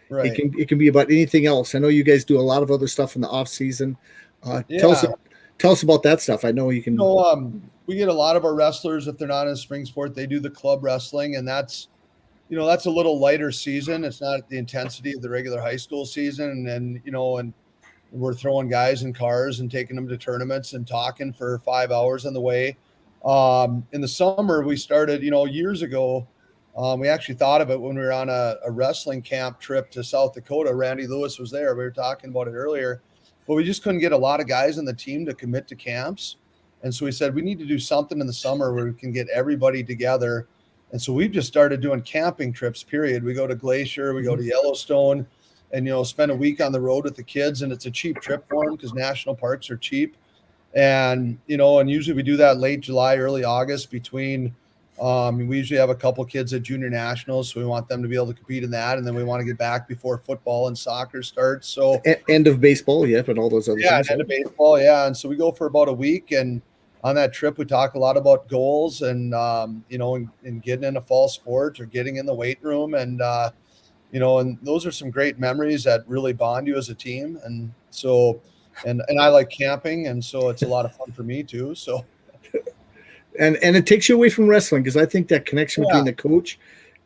Right. It can be about anything else. I know you guys do a lot of other stuff in the off season. Tell us about that stuff. I know you can. We get a lot of our wrestlers, if they're not in a spring sport, they do the club wrestling, and that's a little lighter season. It's not the intensity of the regular high school season. And we're throwing guys in cars and taking them to tournaments and talking for 5 hours on the way. In the summer, we started, years ago, we actually thought of it when we were on a wrestling camp trip to South Dakota. Randy Lewis was there. We were talking about it earlier, but we just couldn't get a lot of guys on the team to commit to camps. And so we said, we need to do something in the summer where we can get everybody together. And so we've just started doing camping trips, period. We go to Glacier, we go to Yellowstone, and, spend a week on the road with the kids. And it's a cheap trip for them because national parks are cheap. And, and usually we do that late July, early August between, we usually have a couple kids at junior nationals. So we want them to be able to compete in that. And then we want to get back before football and soccer starts. So end of baseball. Yep. And all those other things. End of baseball. Yeah. And so we go for about a week, and on that trip, we talk a lot about goals and, and getting in a fall sport or getting in the weight room. And, and those are some great memories that really bond you as a team. And so, and I like camping. And so it's a lot of fun for me too. So, and it takes you away from wrestling, because I think that connection between the coach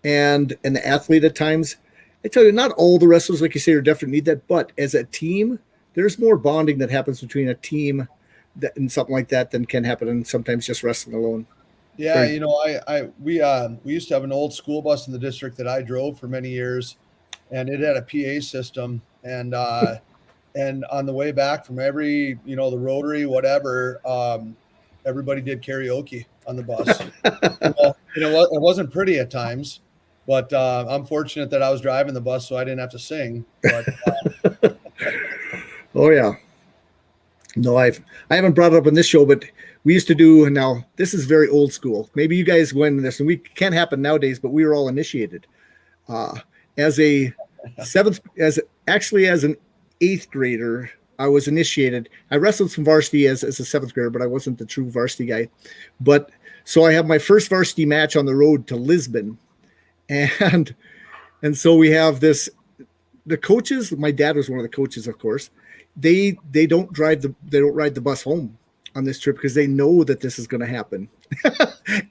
and the athlete at times, I tell you, not all the wrestlers, like you say, are definitely need that, but as a team, there's more bonding that happens between a team and something like that than can happen in sometimes just wrestling alone. Yeah, we used to have an old school bus in the district that I drove for many years, and it had a PA system, and on the way back from every, the Rotary, whatever, everybody did karaoke on the bus. It wasn't pretty at times, but I'm fortunate that I was driving the bus, so I didn't have to sing. But oh yeah. No, I haven't brought it up on this show, but we used to do, now this is very old school. Maybe you guys went in this, and we can't happen nowadays, but we were all initiated. As an 8th grader, I was initiated. I wrestled some varsity as a 7th grader, but I wasn't the true varsity guy. But so I have my first varsity match on the road to Lisbon. And so we have the coaches, my dad was one of the coaches, of course. They don't ride the bus home on this trip because they know that this is going to happen.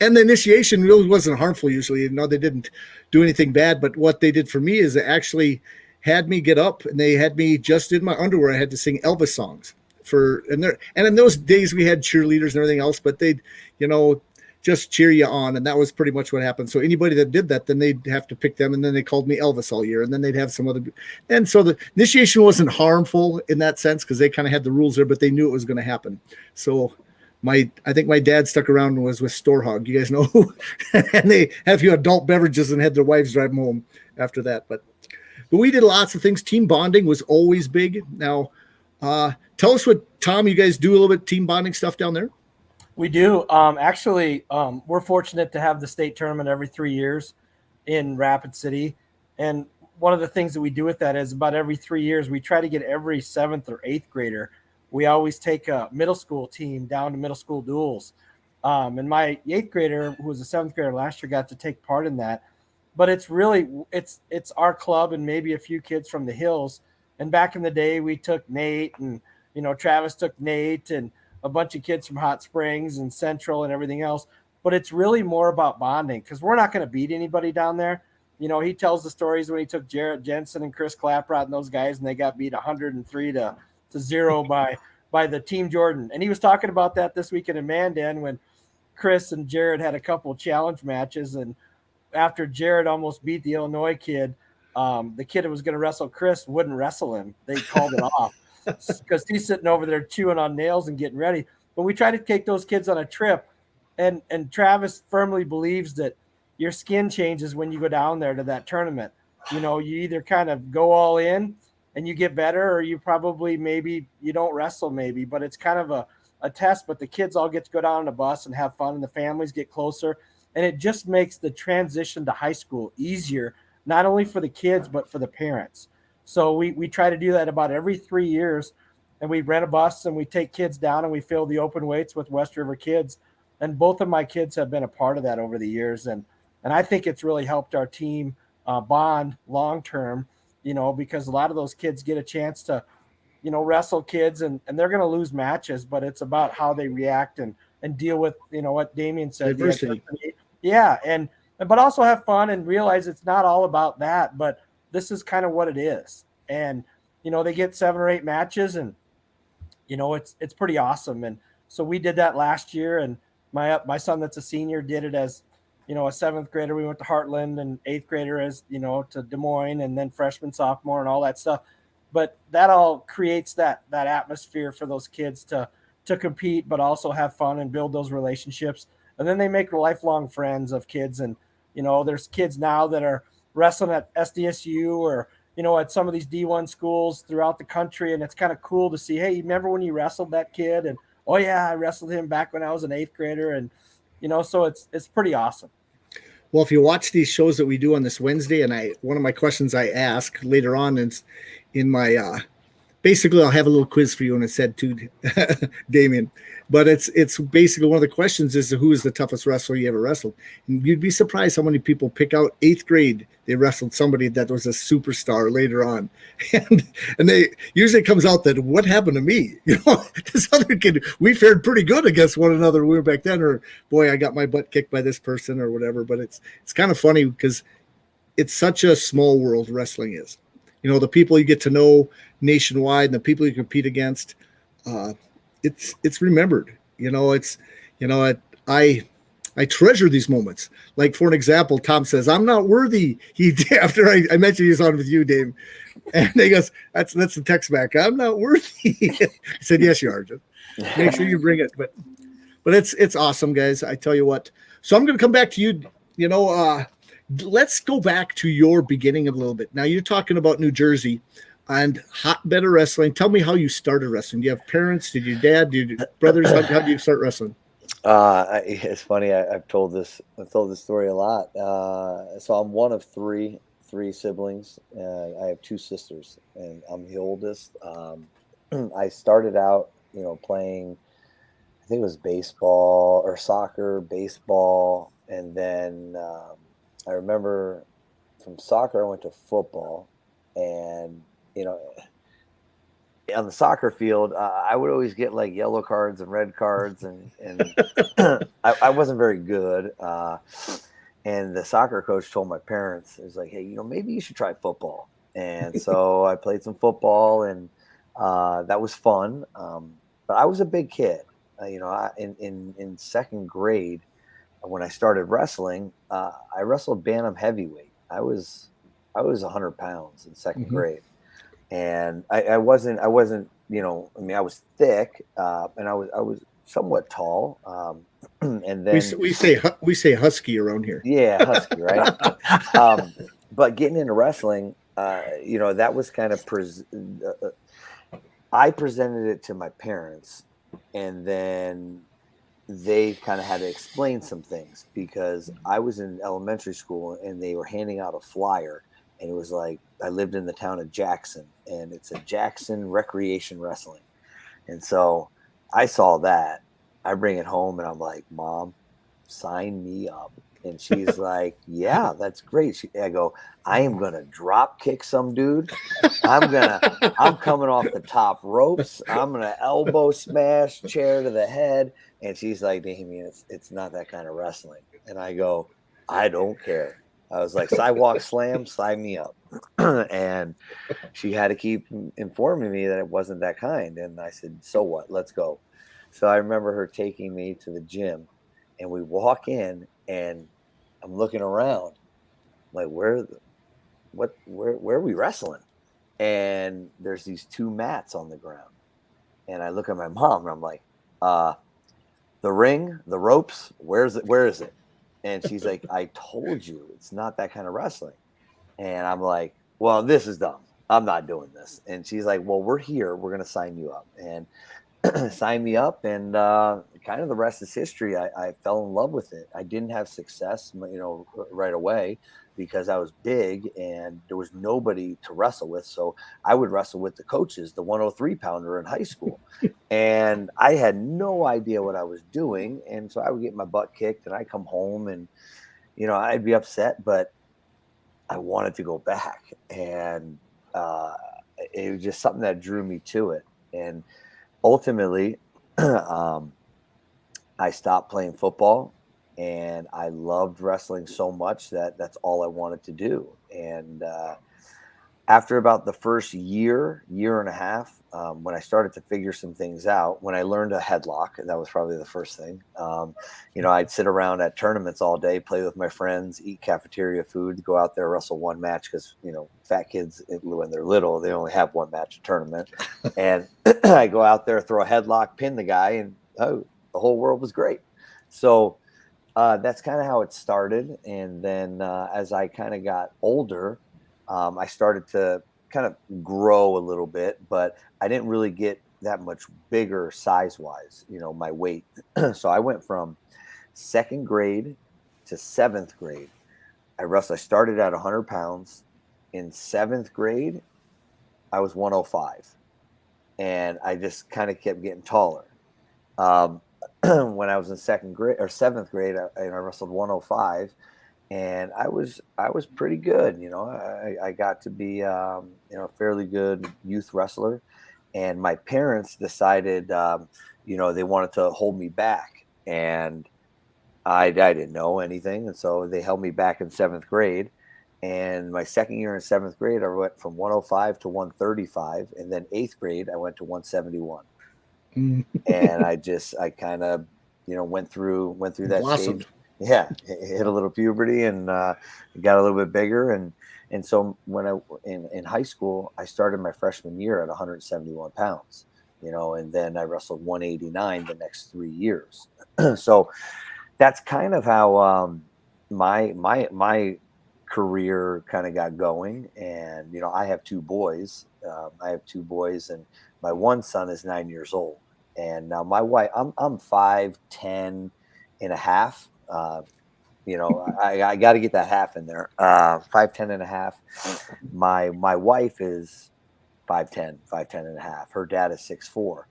And the initiation really wasn't harmful usually. They didn't do anything bad, but what they did for me is they actually had me get up, and they had me just in my underwear. I had to sing Elvis songs and in those days we had cheerleaders and everything else, but they'd, just cheer you on. And that was pretty much what happened. So anybody that did that, then they'd have to pick them. And then they called me Elvis all year. And then they'd have some other. And so the initiation wasn't harmful in that sense because they kind of had the rules there, but they knew it was going to happen. So I think my dad stuck around and was with Storehog. You guys know? And they had a few adult beverages and had their wives drive them home after that. But we did lots of things. Team bonding was always big. Now, tell us what, Tom, you guys do a little bit of team bonding stuff down there? We do. Actually, we're fortunate to have the state tournament every 3 years in Rapid City. And one of the things that we do with that is about every 3 years, we try to get every 7th or 8th grader. We always take a middle school team down to middle school duels. And my 8th grader, who was a 7th grader last year, got to take part in that. But it's really, it's our club and maybe a few kids from the hills. And back in the day, we took Nate and, Travis took Nate and a bunch of kids from Hot Springs and Central and everything else. But it's really more about bonding because we're not going to beat anybody down there. He tells the stories when he took Jarrett Jensen and Chris Claprott and those guys, and they got beat 103 to 0 by the Team Jordan. And he was talking about that this weekend in Mandan when Chris and Jarrett had a couple of challenge matches. And after Jarrett almost beat the Illinois kid, the kid who was going to wrestle Chris wouldn't wrestle him. They called it off because he's sitting over there chewing on nails and getting ready. But we try to take those kids on a trip. And Travis firmly believes that your skin changes when you go down there to that tournament. You either kind of go all in and you get better, or you probably maybe you don't wrestle maybe, but it's kind of a test. But the kids all get to go down on a bus and have fun, and the families get closer. And it just makes the transition to high school easier, not only for the kids, but for the parents. So we try to do that about every 3 years, and we rent a bus and we take kids down and we fill the open weights with West River kids. And both of my kids have been a part of that over the years. And I think it's really helped our team bond long-term, because a lot of those kids get a chance to, wrestle kids and they're going to lose matches, but it's about how they react and deal with, what Damion said. Yeah. But also have fun and realize it's not all about that, but this is kind of what it is. And, they get 7 or 8 matches and, it's pretty awesome. And so we did that last year, and my son that's a senior did it as, a 7th grader. We went to Heartland, and 8th grader as, to Des Moines, and then freshman, sophomore, and all that stuff. But that all creates that atmosphere for those kids to compete, but also have fun and build those relationships. And then they make lifelong friends of kids. And, there's kids now that are wrestling at SDSU or, at some of these D1 schools throughout the country. And it's kind of cool to see, hey, you remember when you wrestled that kid? And, oh yeah, I wrestled him back when I was an 8th grader. And, so it's pretty awesome. Well, if you watch these shows that we do on this Wednesday, and one of my questions I ask later on is in my, basically I'll have a little quiz for you, and it said to Damion, but it's basically one of the questions is who is the toughest wrestler you ever wrestled? And you'd be surprised how many people pick out 8th grade. They wrestled somebody that was a superstar later on. And they usually comes out that what happened to me? This other kid, we fared pretty good against one another when we were back then, or boy, I got my butt kicked by this person or whatever. But it's kind of funny because it's such a small world wrestling is. You know, the people you get to know nationwide and the people you compete against, it's remembered. You know, I treasure these moments. Like, for an example, Tom says, "I'm not worthy." He after I mentioned he's on with you, Dave, and he goes, "That's the text back. I'm not worthy." I said, "Yes, you are. Just make sure you bring it." But it's awesome, guys. I tell you what. So I'm going to come back to you. You know, let's go back to your beginning a little bit. Now you're talking about New Jersey and hotbed of wrestling. Tell me how you started wrestling. Do you have parents? Did your dad? Did your brothers? How did you start wrestling? It's funny. I've told this story a lot. So I'm one of three siblings. I have two sisters, and I'm the oldest. I started out, playing, I think it was baseball or soccer, baseball, and then I remember from soccer I went to football, and on the soccer field, I would always get like yellow cards and red cards, and I wasn't very good. And the soccer coach told my parents, "It was like, hey, maybe you should try football." And so I played some football, and that was fun. But I was a big kid. In second grade, when I started wrestling, I wrestled bantam heavyweight. I was 100 pounds in second grade. And I wasn't, I was thick, and I was somewhat tall. And then we say husky around here. Yeah, husky, right? But getting into wrestling, that was kind of, I presented it to my parents, and then they kind of had to explain some things, because I was in elementary school and they were handing out a flyer. And it was like, I lived in the town of Jackson, and it's a Jackson Recreation Wrestling. And so I saw that. I bring it home and I'm like, "Mom, sign me up." And she's like, "Yeah, that's great." I go, "I am going to drop kick some dude. I'm coming off the top ropes. I'm going to elbow smash, chair to the head." And she's like, "Damion, it's not that kind of wrestling." And I go, "I don't care." I was like, "Sidewalk slam, sign me up." And she had to keep informing me that it wasn't that kind. And I said, "So what? Let's go." So I remember her taking me to the gym, and we walk in, and I'm looking around, like, where are we wrestling? And there's these two mats on the ground. And I look at my mom, and I'm like, "The ring, the ropes, where is it?" And she's like, "I told you, it's not that kind of wrestling." And I'm like, "Well, this is dumb. I'm not doing this." And she's like, "Well, we're here. We're going to sign you up." And sign me up, and kind of the rest is history. I fell in love with it. I didn't have success, right away, because I was big and there was nobody to wrestle with. So I would wrestle with the coaches, the 103 pounder in high school. And I had no idea what I was doing. And so I would get my butt kicked, and I'd come home, and, I'd be upset, but I wanted to go back. And it was just something that drew me to it. And ultimately, I stopped playing football, and I loved wrestling so much that that's all I wanted to do. And after about the first year and a half, when I started to figure some things out, when I learned a headlock, that was probably the first thing. I'd sit around at tournaments all day, play with my friends, eat cafeteria food, go out there, wrestle one match, because, fat kids, when they're little, they only have one match a tournament. And I go out there, throw a headlock, pin the guy, and the whole world was great. So that's kind of how it started. And then as I kind of got older, I started to kind of grow a little bit, but I didn't really get that much bigger size-wise, my weight. So I went from second grade to seventh grade. I started at 100 pounds. In seventh grade, I was 105. And I just kind of kept getting taller. When I was in seventh grade, I wrestled 105. And I was pretty good. I got to be, a fairly good youth wrestler. And my parents decided, they wanted to hold me back. And I didn't know anything. And so they held me back in seventh grade. And my second year in 7th grade, I went from 105 to 135. And then 8th grade, I went to 171. And I kind of, went through that Blossomed. stage. Yeah. Hit a little puberty and got a little bit bigger. And so when in high school, I started my freshman year at 171 pounds, and then I wrestled 189 the next 3 years. So that's kind of how my career kind of got going. And, I have 2 boys. And my one son is 9 years old. And now my wife, I'm 5'10" and a half. I got to get that half in there. 5'10" and a half. My wife is 5'10" and a half. Her dad is 6'4".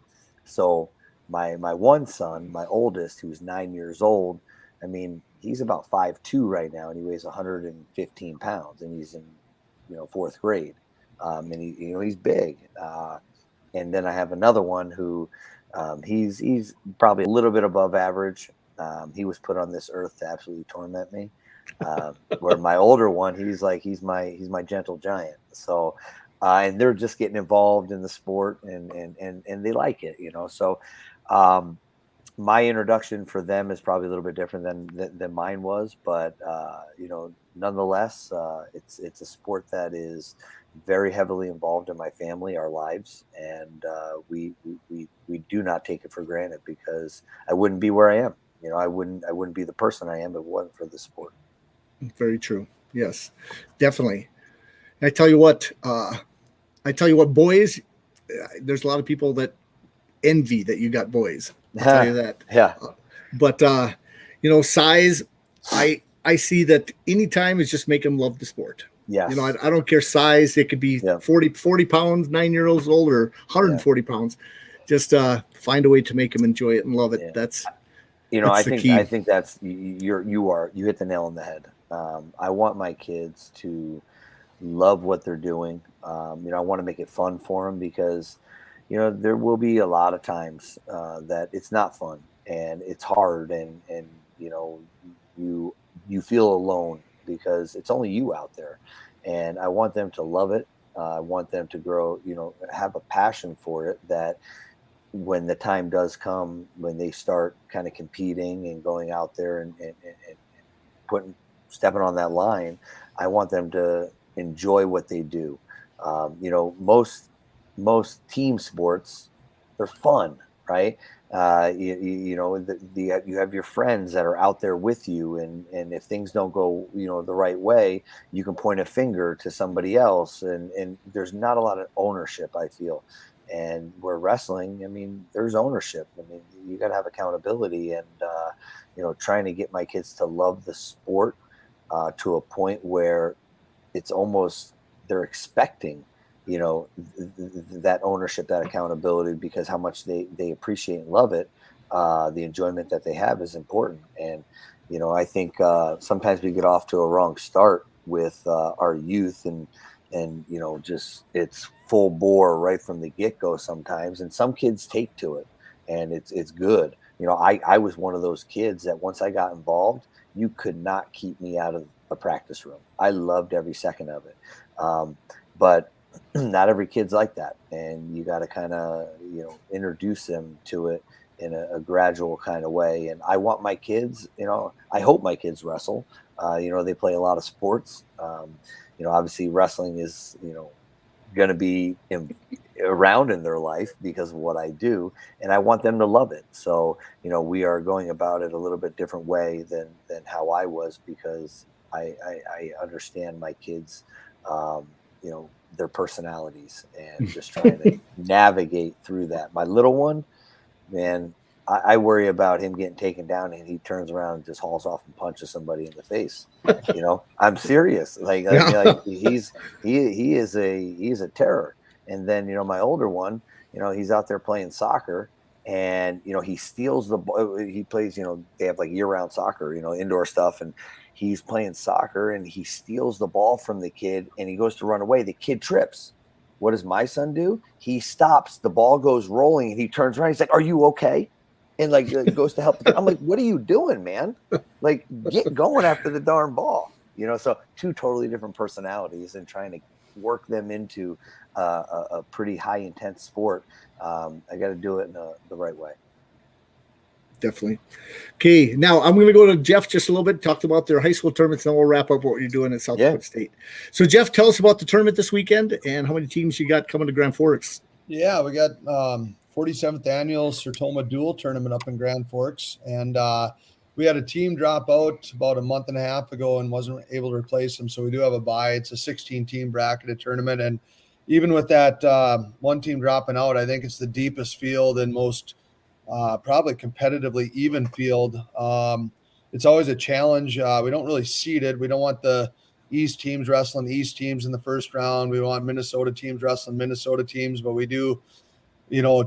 So my one son, my oldest, who's 9 years old, I mean, he's about 5'2" right now, and he weighs 115 pounds, and he's in, 4th grade. And he's big. And then I have another one who, he's probably a little bit above average. He was put on this earth to absolutely torment me. Where my older one, he's my gentle giant. So, and they're just getting involved in the sport and they like it, So, my introduction for them is probably a little bit different than mine was, but nonetheless, it's a sport that is very heavily involved in my family, our lives, and we do not take it for granted, because I wouldn't be where I am. I wouldn't be the person I am if it wasn't for the sport. Very true. Yes, definitely. I tell you what, boys, there's a lot of people that envy that you got boys. I'll tell you that. Yeah. But size, I see that anytime is just make them love the sport. Yes. I don't care size. It could be 40 pounds, 9-year-olds old, or 140 pounds. Just find a way to make them enjoy it and love it. Yeah. I think that's you hit the nail on the head. I want my kids to love what they're doing. I want to make it fun for them, because there will be a lot of times that it's not fun and it's hard, and you feel alone because it's only you out there. And I want them to love it. I want them to grow, have a passion for it, that when the time does come, when they start kind of competing and going out there and stepping on that line, I want them to enjoy what they do. Most team sports, they're fun, right? You have your friends that are out there with you, and if things don't go, the right way, you can point a finger to somebody else, and there's not a lot of ownership, I feel. And where wrestling, I mean, there's ownership. I mean, you got to have accountability, and trying to get my kids to love the sport to a point where it's almost they're expecting that ownership, that accountability, because how much they appreciate and love it. The enjoyment that they have is important. And, I think sometimes we get off to a wrong start with our youth, and just it's full bore right from the get-go sometimes. And some kids take to it, and it's good. I was one of those kids that once I got involved, you could not keep me out of a practice room. I loved every second of it. But not every kid's like that, and you got to kind of introduce them to it in a gradual kind of way. And I want my kids, I hope my kids wrestle. They play a lot of sports. Obviously wrestling is going to be around in their life because of what I do, and I want them to love it. So we are going about it a little bit different way than how I was, because I understand my kids, their personalities, and just trying to navigate through that. My little one, man, I worry about him getting taken down and he turns around and just hauls off and punches somebody in the face. I'm serious. Like he is a terror. And then, my older one, he's out there playing soccer, and, he steals the ball. He plays, they have like year-round soccer, indoor stuff. And he's playing soccer, and he steals the ball from the kid, and he goes to run away. The kid trips. What does my son do? He stops. The ball goes rolling, and he turns around. He's like, "Are you okay?" And goes to help. I'm like, "What are you doing, man? Like, get going after the darn ball." So two totally different personalities, and trying to work them into a pretty high intense sport. I got to do it in the right way. Definitely. Okay, now I'm going to go to Jeff just a little bit, talked about their high school tournaments, and then we'll wrap up what you're doing at South Dakota State. So, Jeff, tell us about the tournament this weekend and how many teams you got coming to Grand Forks. Yeah, we got 47th annual Sertoma Dual tournament up in Grand Forks, and we had a team drop out about a month and a half ago and wasn't able to replace them, so we do have a bye. It's a 16-team bracketed tournament, and even with that one team dropping out, I think it's the deepest field and most probably competitively even field. It's always a challenge. We don't really seed it. We don't want the East teams wrestling East teams in the first round. We want Minnesota teams wrestling Minnesota teams, but we do,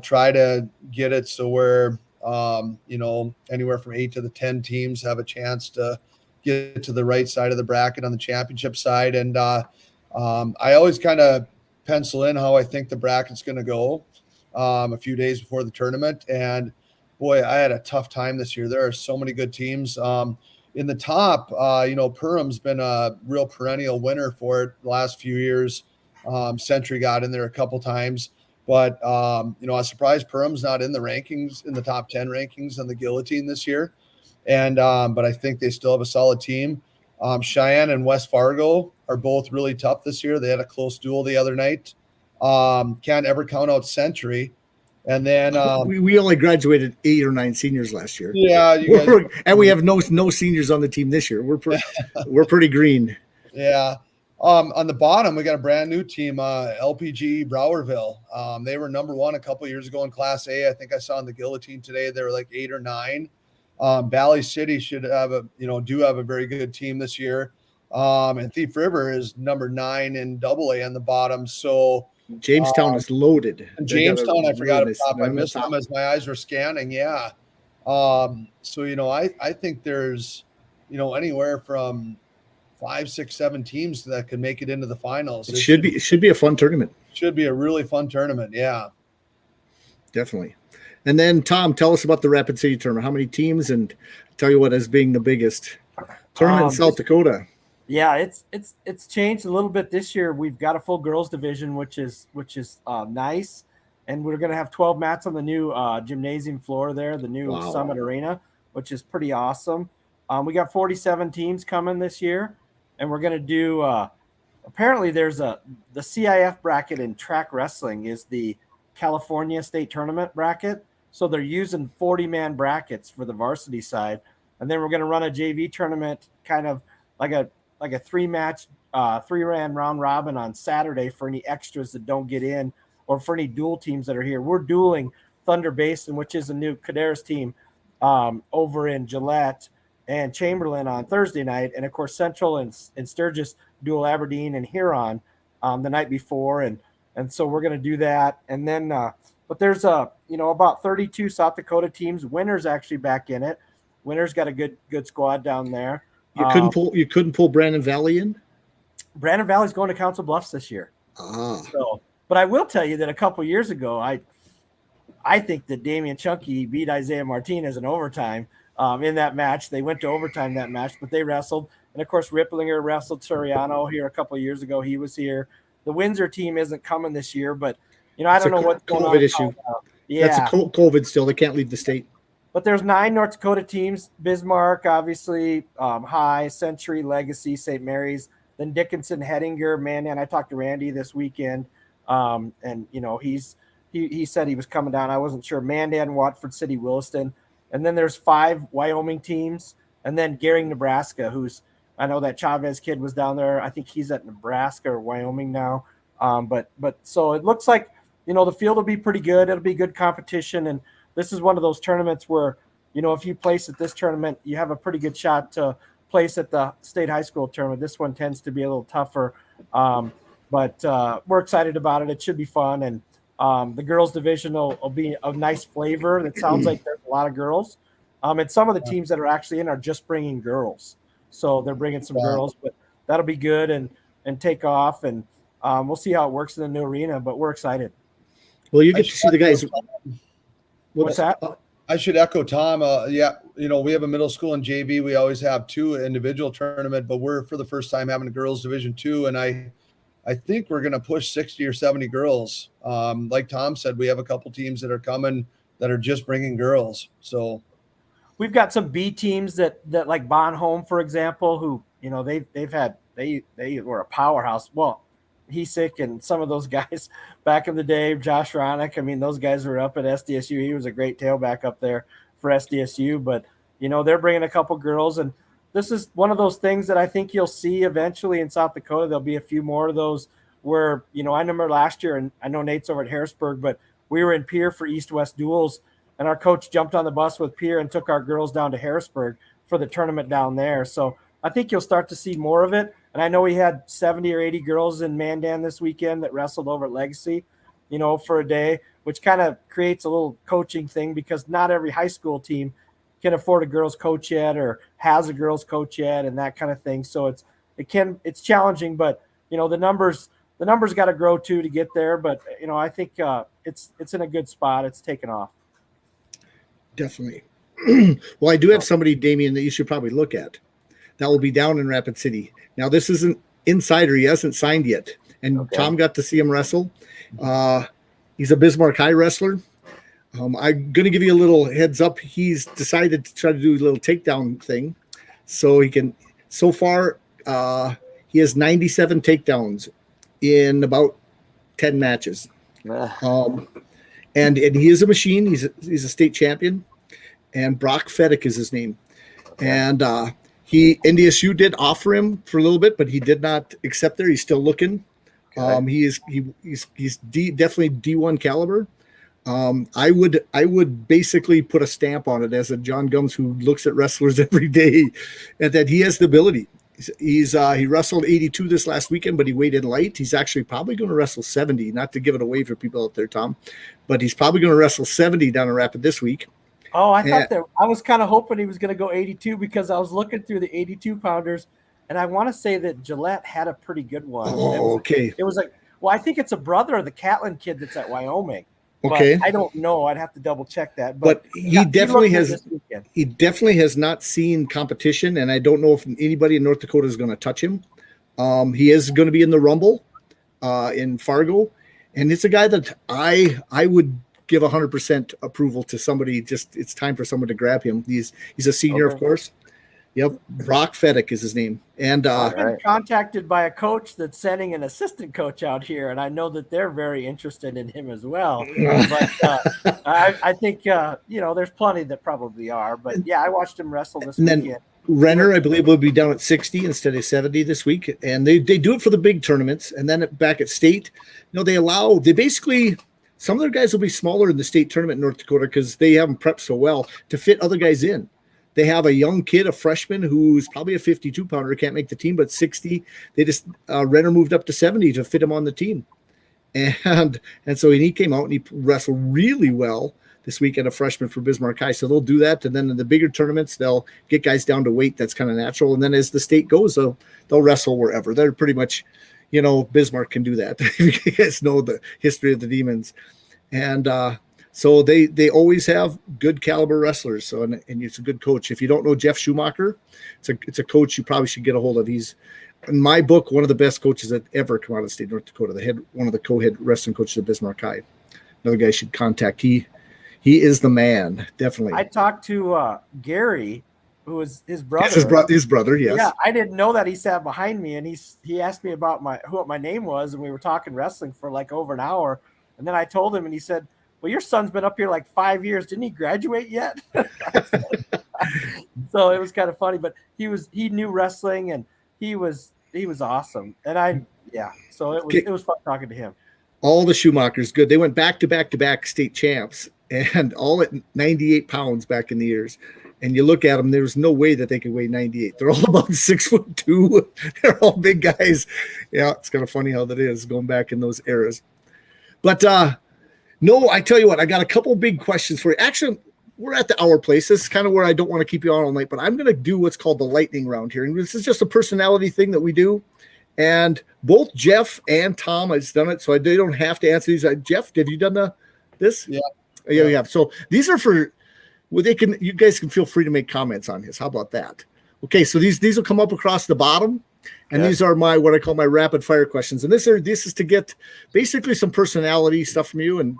try to get it so where, anywhere from 8 to the 10 teams have a chance to get to the right side of the bracket on the championship side. And I always kind of pencil in how I think the bracket's going to go a few days before the tournament. And boy, I had a tough time this year. There are so many good teams. In the top, Perham's been a real perennial winner for it the last few years. Century got in there a couple times, but I was surprised Perham's not in the rankings, in the top 10 rankings on the Guillotine this year. And but I think they still have a solid team. Cheyenne and West Fargo are both really tough this year. They had a close duel the other night. Can't ever count out Century. And then we only graduated 8 or 9 seniors last year. Yeah, and we have no seniors on the team this year. We're pretty green. Yeah. On the bottom, we got a brand new team, LPG Browerville. They were number 1 a couple years ago in Class A. I think I saw on the Guillotine today they were like 8 or 9. Valley City should have do have a very good team this year. And Thief River is number 9 in AA on the bottom. So Jamestown is loaded. And Jamestown, I forgot to top. I missed them as my eyes were scanning. Yeah. So, I think there's, anywhere from 5, 6, 7 teams that could make it into the finals. It should be a fun tournament. Should be a really fun tournament. Yeah. Definitely. And then Tom, tell us about the Rapid City tournament. How many teams, and tell you what as being the biggest tournament in South Dakota. Yeah, it's changed a little bit this year. We've got a full girls division, which is nice, and we're going to have 12 mats on the new gymnasium floor there, the new Summit Arena, which is pretty awesome. We got 47 teams coming this year, and we're going to do. Apparently, there's the CIF bracket in track wrestling is the California State Tournament bracket, so they're using 40-man brackets for the varsity side, and then we're going to run a JV tournament, kind of like a 3-match, 3-round round robin on Saturday for any extras that don't get in, or for any dual teams that are here. We're dueling Thunder Basin, which is a new Cadares team over in Gillette, and Chamberlain on Thursday night, and of course Central and Sturgis duel Aberdeen and Huron the night before, and so we're going to do that. And then, but there's about 32 South Dakota teams. Winter's actually back in it. Winter's got a good squad down there. You couldn't pull Brandon Valley in? Brandon Valley's going to Council Bluffs this year. So, but I will tell you that a couple years ago, I think that Damian Chunky beat Isaiah Martinez in overtime in that match. They went to overtime that match, but they wrestled. And of course, Ripplinger wrestled Soriano here a couple of years ago. He was here. The Windsor team isn't coming this year, but I don't know what's going on. COVID issue. Yeah, that's a COVID still. They can't leave the state. But there's 9 North Dakota teams: Bismarck, obviously, High, Century, Legacy, St. Mary's, then Dickinson, Hettinger, Mandan. I talked to Randy this weekend, and he said he was coming down. I wasn't sure. Mandan, Watford City, Williston, and then there's 5 Wyoming teams, and then Gehring, Nebraska, I know that Chavez kid was down there. I think he's at Nebraska or Wyoming now. But so it looks like the field will be pretty good. It'll be good competition, and this is one of those tournaments where, if you place at this tournament, you have a pretty good shot to place at the state high school tournament. This one tends to be a little tougher, but we're excited about it. It should be fun, and the girls division will be of nice flavor. It sounds like there's a lot of girls, and some of the teams that are actually in are just bringing girls, so they're bringing some girls, but that'll be good and take off, and we'll see how it works in the new arena. But we're excited. Well, you get to see the guys. What's that? I should echo Tom. we have a middle school and JV. We always have 2 individual tournament, but we're for the first time having a girls Division 2, and I think we're going to push 60 or 70 girls. Like Tom said, we have a couple teams that are coming that are just bringing girls. So we've got some B teams that like Bonholm, for example, who, they were a powerhouse. Well, Hesick and some of those guys back in the day, Josh Ronick. I mean, those guys were up at SDSU. He was a great tailback up there for SDSU, but they're bringing a couple girls, and this is one of those things that I think you'll see eventually in South Dakota. There'll be a few more of those where, I remember last year, and I know Nate's over at Harrisburg, but we were in Pierre for East-West duels, and our coach jumped on the bus with Pierre and took our girls down to Harrisburg for the tournament down there. So I think you'll start to see more of it. And I know we had 70 or 80 girls in Mandan this weekend that wrestled over at Legacy, for a day, which kind of creates a little coaching thing because not every high school team can afford a girls coach yet or has a girls coach yet and that kind of thing. So it's challenging, but the numbers got to grow too to get there. But I think it's in a good spot. It's taken off. Definitely. Well, I do have somebody, Damion, that you should probably look at. That will be down in Rapid City. Now, this isn't insider. He hasn't signed yet. And okay. Tom got to see him wrestle. He's a Bismarck High wrestler. I'm going to give you a little heads up. He's decided to try to do a little takedown thing. So so far, he has 97 takedowns in about 10 matches. And he is a machine. He's a state champion. And Brock Fedek is his name. And NDSU did offer him for a little bit, but he did not accept there. He's still looking. Okay. He's definitely D1 caliber. I would basically put a stamp on it as a John Gums who looks at wrestlers every day, and that he has the ability. He wrestled 82 this last weekend, but he weighed in light. He's actually probably going to wrestle 70. Not to give it away for people out there, Tom, but he's probably going to wrestle 70 down in Rapid this week. Oh, I was kind of hoping he was going to go 82 because I was looking through the 82 pounders, and I want to say that Gillette had a pretty good one. Oh, okay. It was like, well, I think it's a brother of the Catlin kid that's at Wyoming. Okay. But I don't know. I'd have to double check that. But he definitely has not seen competition, and I don't know if anybody in North Dakota is going to touch him. He is going to be in the Rumble in Fargo, and it's a guy that I would give 100% approval to somebody. Just it's time for someone to grab him. He's a senior, of course. Yep, Brock Fedek is his name. And I've been contacted by a coach that's sending an assistant coach out here, and I know that they're very interested in him as well. But I think there's plenty that probably are. But yeah, I watched him wrestle this weekend. Then Renner, I believe, will be down at 60 instead of 70 this week, and they do it for the big tournaments. And then back at state, they basically. Some of their guys will be smaller in the state tournament in North Dakota because they haven't prepped so well to fit other guys in. They have a young kid, a freshman, who's probably a 52-pounder, can't make the team, but 60. They just Renner moved up to 70 to fit him on the team, and so he came out and he wrestled really well this weekend, a freshman for Bismarck High. So they'll do that, and then in the bigger tournaments, they'll get guys down to weight. That's kind of natural, and then as the state goes, they'll wrestle wherever. They're pretty much. Bismarck can do that. You guys know the history of the Demons. And so they always have good caliber wrestlers. So and it's a good coach. If you don't know Jeff Schumacher, it's a coach you probably should get a hold of. He's, in my book, one of the best coaches that ever come out of the state of North Dakota, one of the co-head wrestling coaches of Bismarck High. Another guy you should contact. He is the man, definitely. I talked to Gary, who was his brother. Yes, his brother, yes. Yeah, I didn't know that. He sat behind me, and he asked me about what my name was, and we were talking wrestling for like over an hour. And then I told him, and he said, "Well, your son's been up here like 5 years. Didn't he graduate yet?" So it was kind of funny, but he knew wrestling, and he was awesome. And so it was fun talking to him. All the Schumachers, good. They went back to back state champs, and all at 98 pounds back in the years. And you look at them, there's no way that they could weigh 98. They're all about 6'2". They're all big guys. Yeah, it's kind of funny how that is going back in those eras. But no, I tell you what, I got a couple big questions for you. Actually, we're at the hour place. This is kind of where I don't want to keep you on all night, but I'm going to do what's called the lightning round here. And this is just a personality thing that we do. And both Jeff and Tom has done it, so they don't have to answer these. Jeff, have you done this? Yeah. Yeah, we have. So these are for Well, you guys can feel free to make comments on his. How about that? Okay, so these will come up across the bottom, and these are what I call my rapid fire questions. And this is to get basically some personality stuff from you, and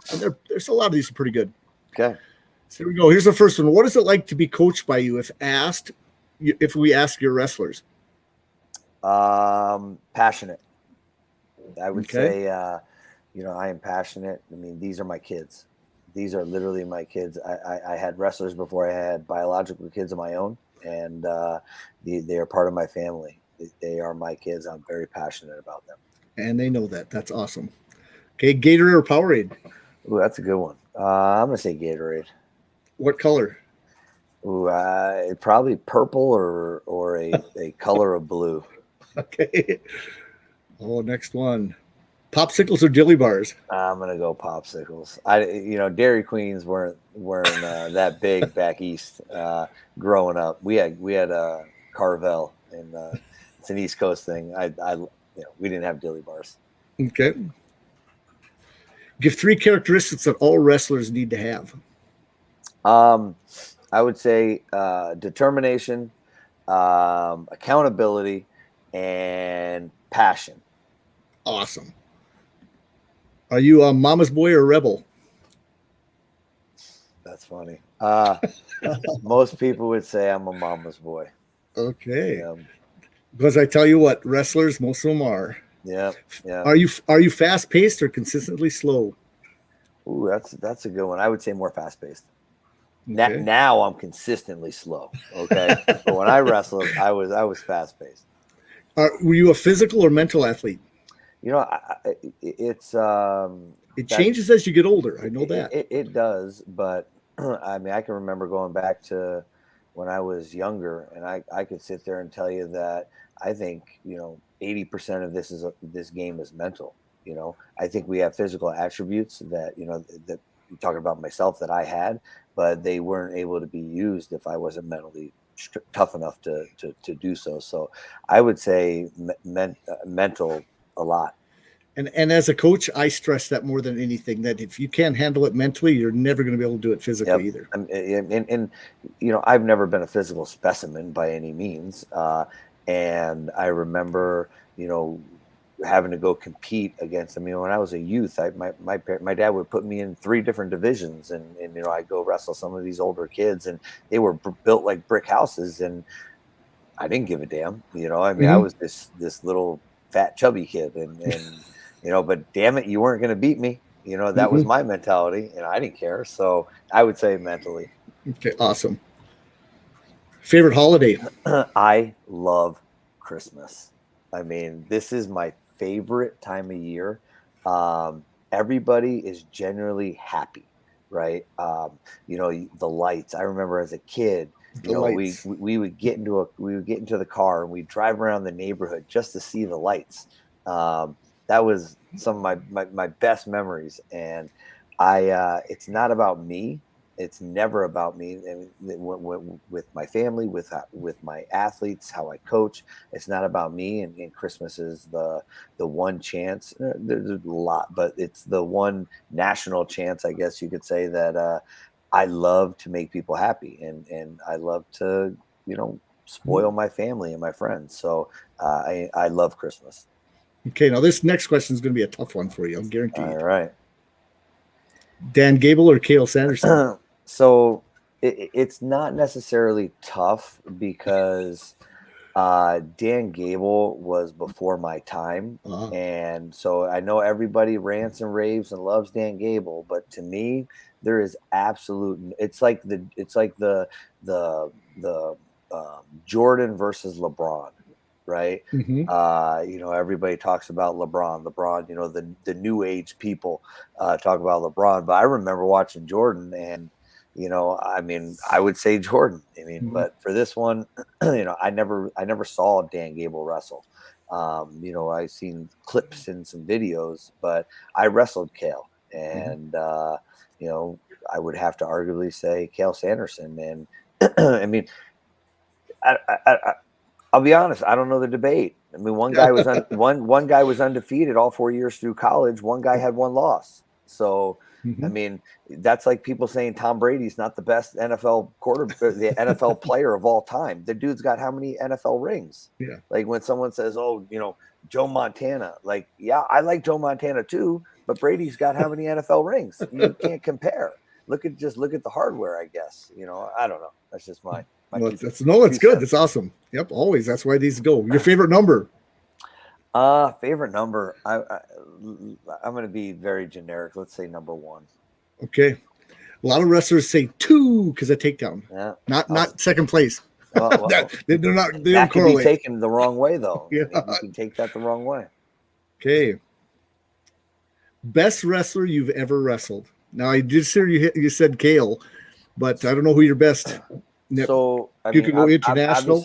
there's a lot of these are pretty good. Okay. So here we go. Here's the first one. What is it like to be coached by you if we ask your wrestlers? Passionate. I would say, I am passionate. I mean, these are my kids. These are literally my kids. I had wrestlers before I had biological kids of my own, and they are part of my family. They are my kids. I'm very passionate about them. And they know that. That's awesome. Okay, Gatorade or Powerade? Ooh, that's a good one. I'm going to say Gatorade. What color? Ooh, probably purple or a color of blue. Okay. Oh, next one. Popsicles or dilly bars? I'm gonna go Popsicles. Dairy Queens weren't that big back east growing up. We had Carvel, and it's an East Coast thing. We didn't have dilly bars. Okay. Give 3 characteristics that all wrestlers need to have. I would say determination, accountability, and passion. Awesome. Are you a mama's boy or a rebel? That's funny. Most people would say I'm a mama's boy. Okay. Because I tell you what, wrestlers, most of them are. Yeah. Are you fast paced or consistently slow? Ooh, that's a good one. I would say more fast paced. Okay. Now I'm consistently slow. Okay. But when I wrestled, I was fast paced. Were you a physical or mental athlete? It changes as you get older. I know that. It does, but I mean, I can remember going back to when I was younger, and I could sit there and tell you that I think 80% of this game is mental. I think we have physical attributes that that you're talking about myself that I had, but they weren't able to be used if I wasn't mentally tough enough to do so. So I would say mental a lot. And as a coach, I stress that more than anything, that if you can't handle it mentally, you're never going to be able to do it physically either. And I've never been a physical specimen by any means. And I remember, having to go compete against them. When I was a youth, my dad would put me in 3 different divisions, and I'd go wrestle some of these older kids, and they were built like brick houses, and I didn't give a damn. I was this little fat chubby kid, and but damn it, you weren't going to beat me. That was my mentality, and I didn't care. So I would say mentally. Okay, awesome. Favorite holiday? I love Christmas. I mean, this is my favorite time of year. Everybody is generally happy, right? The lights. I remember as a kid, we would get into the car and we'd drive around the neighborhood just to see the lights. That was some of my best memories. And it's not about me. It's never about me. And with my family, with my athletes, how I coach, it's not about me. And Christmas is the one chance. There's a lot, but it's the one national chance, I guess you could say, that I love to make people happy, and I love to spoil my family and my friends. So I love Christmas. Okay, now this next question is going to be a tough one for you. I'm guaranteed. All right. Dan Gable or Cael Sanderson? So it's not necessarily tough because Dan Gable was before my time. And so I know everybody rants and raves and loves Dan Gable, but to me, there is it's like the Jordan versus LeBron. Right. Everybody talks about LeBron, the new age people talk about LeBron, but I remember watching Jordan, and I would say Jordan. But for this one, I never saw Dan Gable wrestle. I've seen clips and some videos, but I wrestled Cael, and I would have to arguably say Cael Sanderson. And I'll be honest, I don't know the debate. One guy was one guy was undefeated all 4 years through college. One guy had 1 loss. So, I mean, that's like people saying Tom Brady's not the best NFL the NFL player of all time. The dude's got how many NFL rings? Yeah. Like when someone says, "Oh, Joe Montana," like, yeah, I like Joe Montana too, but Brady's got how many NFL rings? You can't compare. Look at the hardware, I guess. I don't know. That's just my well, that's good. That's awesome. Yep, always. That's why these go. Your favorite number? Favorite number. I'm going to be very generic. Let's say number 1. Okay. A lot of wrestlers say 2 because of takedown. Yeah. Not second place. Well, they're not. They that don't can correlate. be taken the wrong way, though. Yeah. You can take that the wrong way. Okay. Best wrestler you've ever wrestled. Now I did see you said Kale, but I don't know who your best. So you can go international.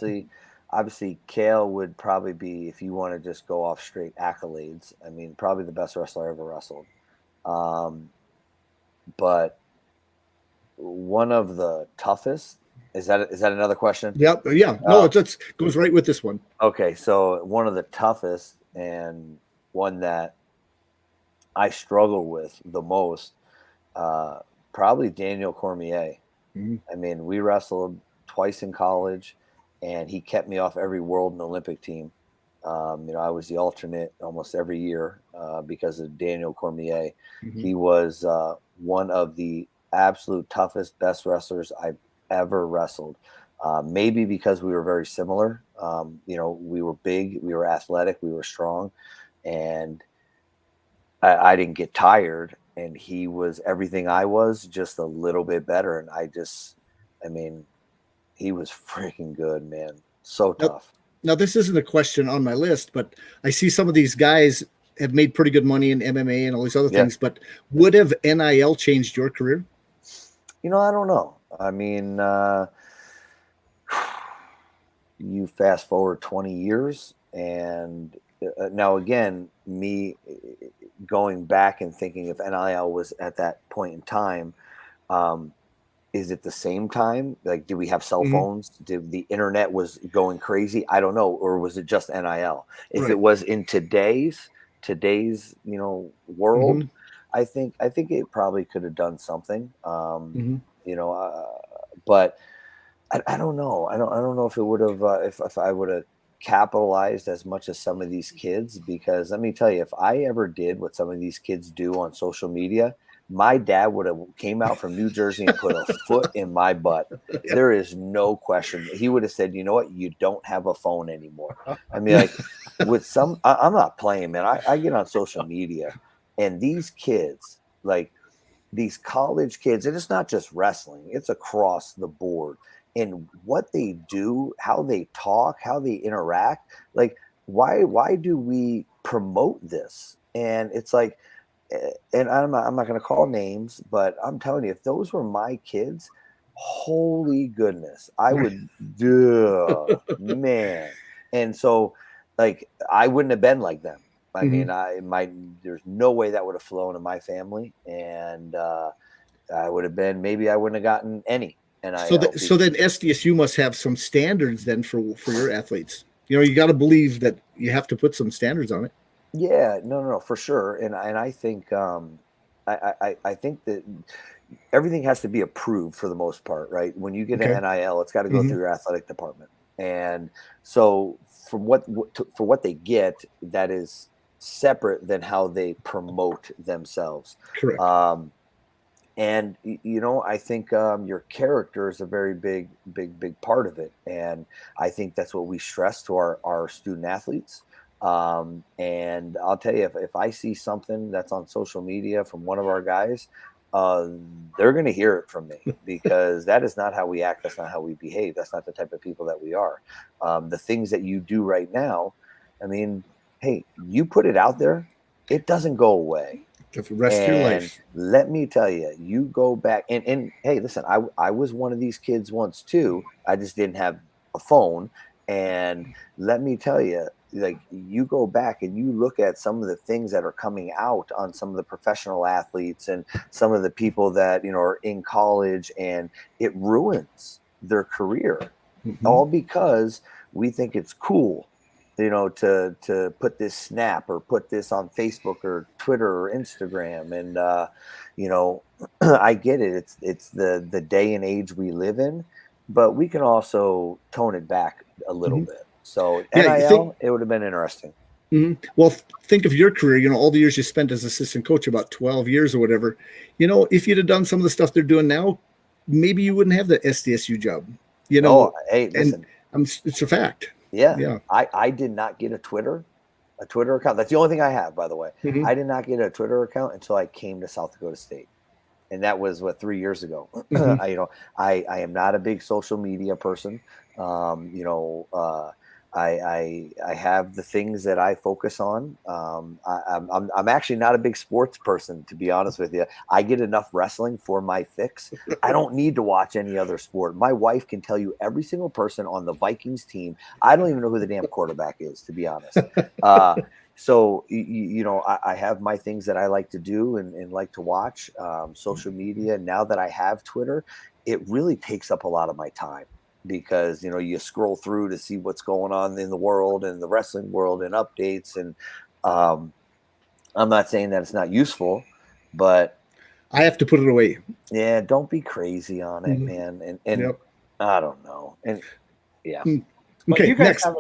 Obviously, Kale would probably be, if you want to just go off straight accolades. I mean, probably the best wrestler I ever wrestled. But one of the toughest. Is that another question? Yep. Yeah. No, it goes right with this one. Okay, so one of the toughest and one that I struggle with the most, probably Daniel Cormier. I mean, we wrestled twice in college, and he kept me off every world and Olympic team. I was the alternate almost every year because of Daniel Cormier. He was one of the absolute toughest, best wrestlers I've ever wrestled. Maybe because we were very similar. We were big, we were athletic, we were strong, and I didn't get tired. And he was everything I was, just a little bit better. And he was freaking good, man. So tough. Now, this isn't a question on my list, but I see some of these guys have made pretty good money in MMA and all these other things, but would have NIL changed your career? I don't know. I mean, you fast forward 20 years, and now again, me going back and thinking if NIL was at that point in time, is it the same time? Like, did we have cell phones? Did the internet was going crazy? I don't know. Or was it just NIL? If it was in today's, world, I think it probably could have done something. But I don't know. I don't know if it would have, if I would have capitalized as much as some of these kids, because let me tell you, if I ever did what some of these kids do on social media, my dad would have came out from New Jersey and put a foot in my butt. There is no question. He would have said, you know what? You don't have a phone anymore. I mean, like I'm not playing, man. I get on social media, and these kids, like these college kids, and it's not just wrestling, it's across the board. And what they do, how they talk, how they interact, like why do we promote this? And it's like, and I'm not going to call names, but I'm telling you, if those were my kids, holy goodness, I would man. And so, like, I wouldn't have been like them. I mean, there's no way that would have flown in my family, and I would have been, maybe I wouldn't have gotten any. And so then SDSU must have some standards then for your athletes. You got to believe that you have to put some standards on it. Yeah, no, for sure. And I think I think that everything has to be approved for the most part, right? When you get an NIL, it's got to go through your athletic department. And so for what they get, that is separate than how they promote themselves. Correct. And I think your character is a very big part of it. And I think that's what we stress to our student athletes. And I'll tell you, if I see something that's on social media from one of our guys, they're going to hear it from me, because that is not how we act. That's not how we behave. That's not the type of people that we are. The things that you do right now, I mean, hey, you put it out there, it doesn't go away. For the rest of your life. Let me tell you, you go back and hey, listen, I was one of these kids once too. I just didn't have a phone. And let me tell you, like, you go back and you look at some of the things that are coming out on some of the professional athletes and some of the people that, are in college, and it ruins their career, all because we think it's cool to put this snap or put this on Facebook or Twitter or Instagram. And, I get it. It's the day and age we live in, but we can also tone it back a little bit. So NIL, it would have been interesting. Well, think of your career, all the years you spent as assistant coach, about 12 years or whatever. If you'd have done some of the stuff they're doing now, maybe you wouldn't have the SDSU job, Hey, listen, it's a fact. Yeah. I did not get a Twitter account. That's the only thing I have, by the way. I did not get a Twitter account until I came to South Dakota State. And that was 3 years ago. I am not a big social media person. I have the things that I focus on. I'm actually not a big sports person, to be honest with you. I get enough wrestling for my fix. I don't need to watch any other sport. My wife can tell you every single person on the Vikings team. I don't even know who the damn quarterback is, to be honest. So, I have my things that I like to do and like to watch. Social media, now that I have Twitter, it really takes up a lot of my time. Because you scroll through to see what's going on in the world and the wrestling world and updates, and I'm not saying that it's not useful, but I have to put it away. Yeah, don't be crazy on it, man. And I don't know, and But you guys have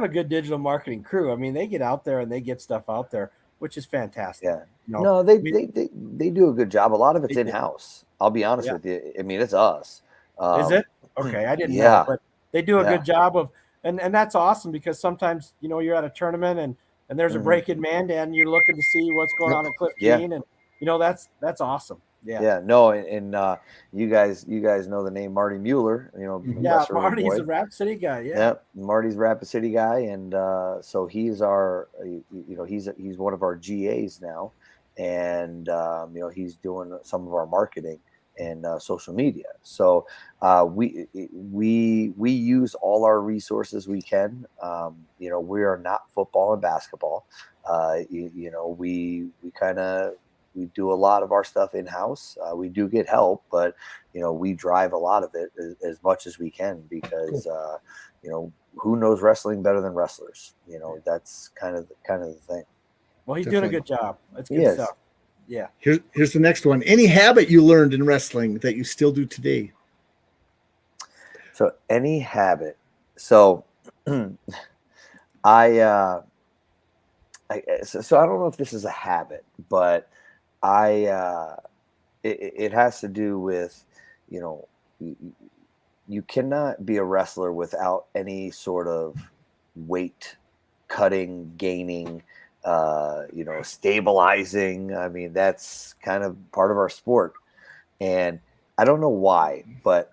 a good digital marketing crew. I mean, they get out there and they get stuff out there, which is fantastic. Yeah, no, they do a good job. A lot of it's in house. I'll be honest with you. I mean, it's us. Is it? Okay, I didn't know, but they do a good job of, and that's awesome, because sometimes you're at a tournament and there's a break in Mandan, you're looking to see what's going on at Cliff Keen, and that's awesome. Yeah. No, and you guys know the name Marty Mueller. Marty's a Rapid City guy. Yeah, Marty's Rapid City guy, and so he's our he's one of our GAs now, and he's doing some of our marketing and social media. So we use all our resources we can. We are not football and basketball. We do a lot of our stuff in house. We do get help, but we drive a lot of it as much as we can, because who knows wrestling better than wrestlers? That's kind of the thing. Well, he's doing a good job. That's good stuff. Yeah. Here's the next one. Any habit you learned in wrestling that you still do today? So any habit. So so I don't know if this is a habit, but it has to do with, you cannot be a wrestler without any sort of weight cutting, gaining, stabilizing. I mean, that's kind of part of our sport. And I don't know why, but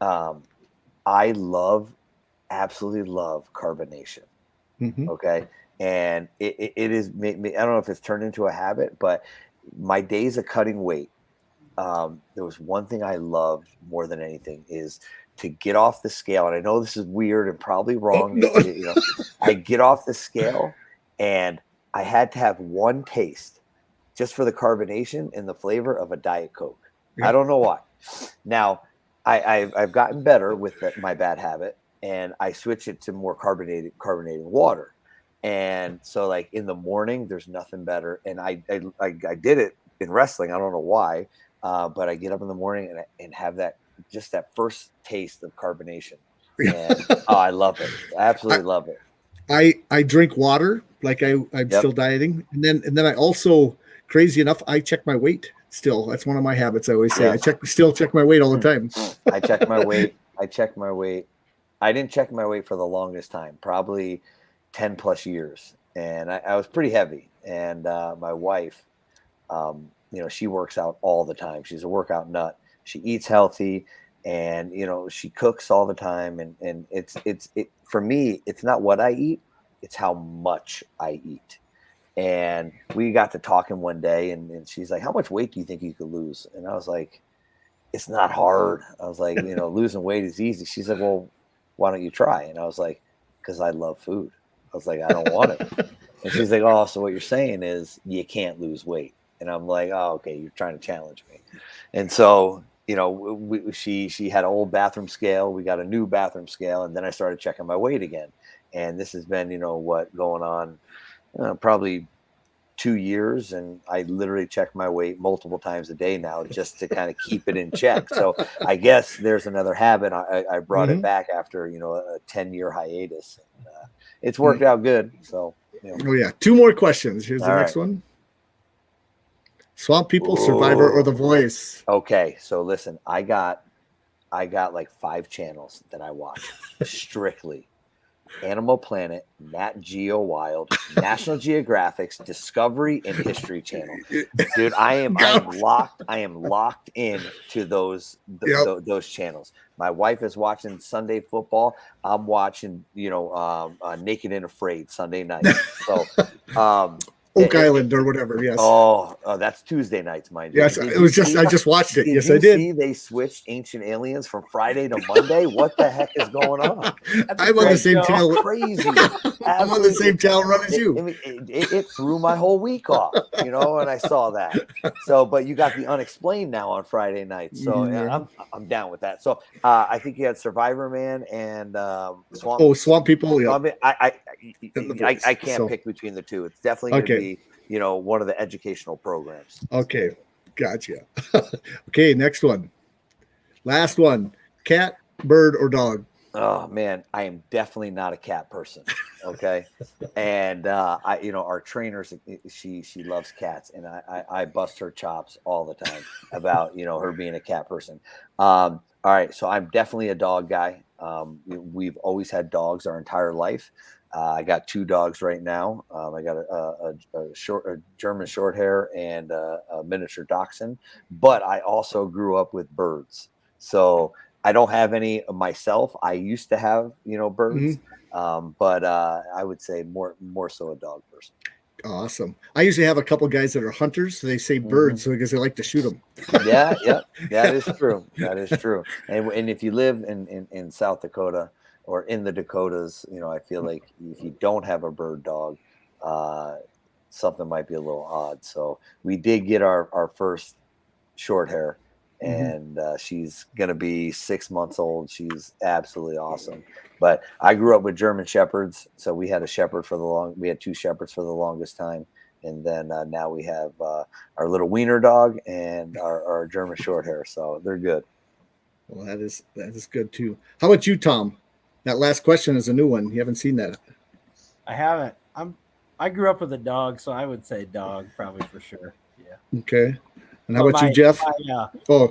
I absolutely love carbonation. Okay. And it is, I don't know if it's turned into a habit, but my days of cutting weight, there was one thing I loved more than anything, is to get off the scale. And I know this is weird and probably wrong. I get off the scale, and I had to have one taste just for the carbonation and the flavor of a Diet Coke. I don't know why. Now, I've gotten better with my bad habit, and I switch it to more carbonated water. And so, like, in the morning, there's nothing better. And I did it in wrestling. I don't know why, but I get up in the morning and have that first taste of carbonation. And I love it. I absolutely love it. I drink water, like I'm still dieting, and then I also, crazy enough, I check my weight still. That's one of my habits. I always say I still check my weight all the time. I check my weight. I didn't check my weight for the longest time, probably 10 plus years, and I was pretty heavy. And my wife, she works out all the time. She's a workout nut. She eats healthy, and she cooks all the time. And it's for me, it's not what I eat, it's how much I eat. And we got to talking one day, and she's like, "How much weight do you think you could lose?" And I was like, "It's not hard." I was like, losing weight is easy. She's like, "Well, why don't you try?" And I was like, "Because I love food." I was like, "I don't want it." And she's like, "Oh, so what you're saying is you can't lose weight." And I'm like, "Oh, okay, you're trying to challenge me." And so, she had an old bathroom scale. We got a new bathroom scale, and then I started checking my weight again. And this has been, going on probably 2 years, and I literally check my weight multiple times a day now just to kind of keep it in check. So I guess there's another habit. I brought it back after, a 10-year hiatus. And, it's worked out good. So, Oh yeah. 2 more questions. Here's the next one. Swamp People, Survivor, or The Voice? Okay. So listen, I got like 5 channels that I watch strictly. Animal Planet, Nat Geo Wild, National Geographic's Discovery and History Channel. Dude, I am locked in to those channels. My wife is watching Sunday football. I'm watching, Naked and Afraid Sunday night. So Oak Island or whatever. Yes. Oh, that's Tuesday nights, mind you. Yes, I just watched it. Yes, I did. See, they switched Ancient Aliens from Friday to Monday. What the heck is going on? I'm on the same channel. Crazy. I'm on the same channel run as you. It threw my whole week off, and I saw that. So, but you got the Unexplained now on Friday night. So I'm down with that. So I think you had Survivor Man and Swamp. Oh, Swamp People. Yeah. I can't pick between the two. It's definitely going to be, one of the educational programs. Okay. Gotcha. Okay. Next one. Last one. Cat, bird, or dog? Oh man, I am definitely not a cat person. Okay. And our trainers, she loves cats, and I bust her chops all the time about, her being a cat person. All right. So I'm definitely a dog guy. We've always had dogs our entire life. I got 2 dogs right now. I got a German short hair and a miniature dachshund, but I also grew up with birds. So I don't have any myself. I used to have, birds, but I would say more so a dog person. Awesome. I usually have a couple guys that are hunters, so they say birds because they like to shoot them. Yeah, that is true. That is true. And if you live in South Dakota or in the Dakotas, I feel like if you don't have a bird dog, something might be a little odd. So we did get our first short hair, and she's going to be 6 months old. She's absolutely awesome. But I grew up with German Shepherds. So we had we had 2 Shepherds for the longest time. And then now we have our little wiener dog and our German short hair. So they're good. Well, that is good too. How about you, Tom? That last question is a new one. You haven't seen that. I haven't. I grew up with a dog, so I would say dog probably for sure. Yeah. Okay. And how about you, Jeff?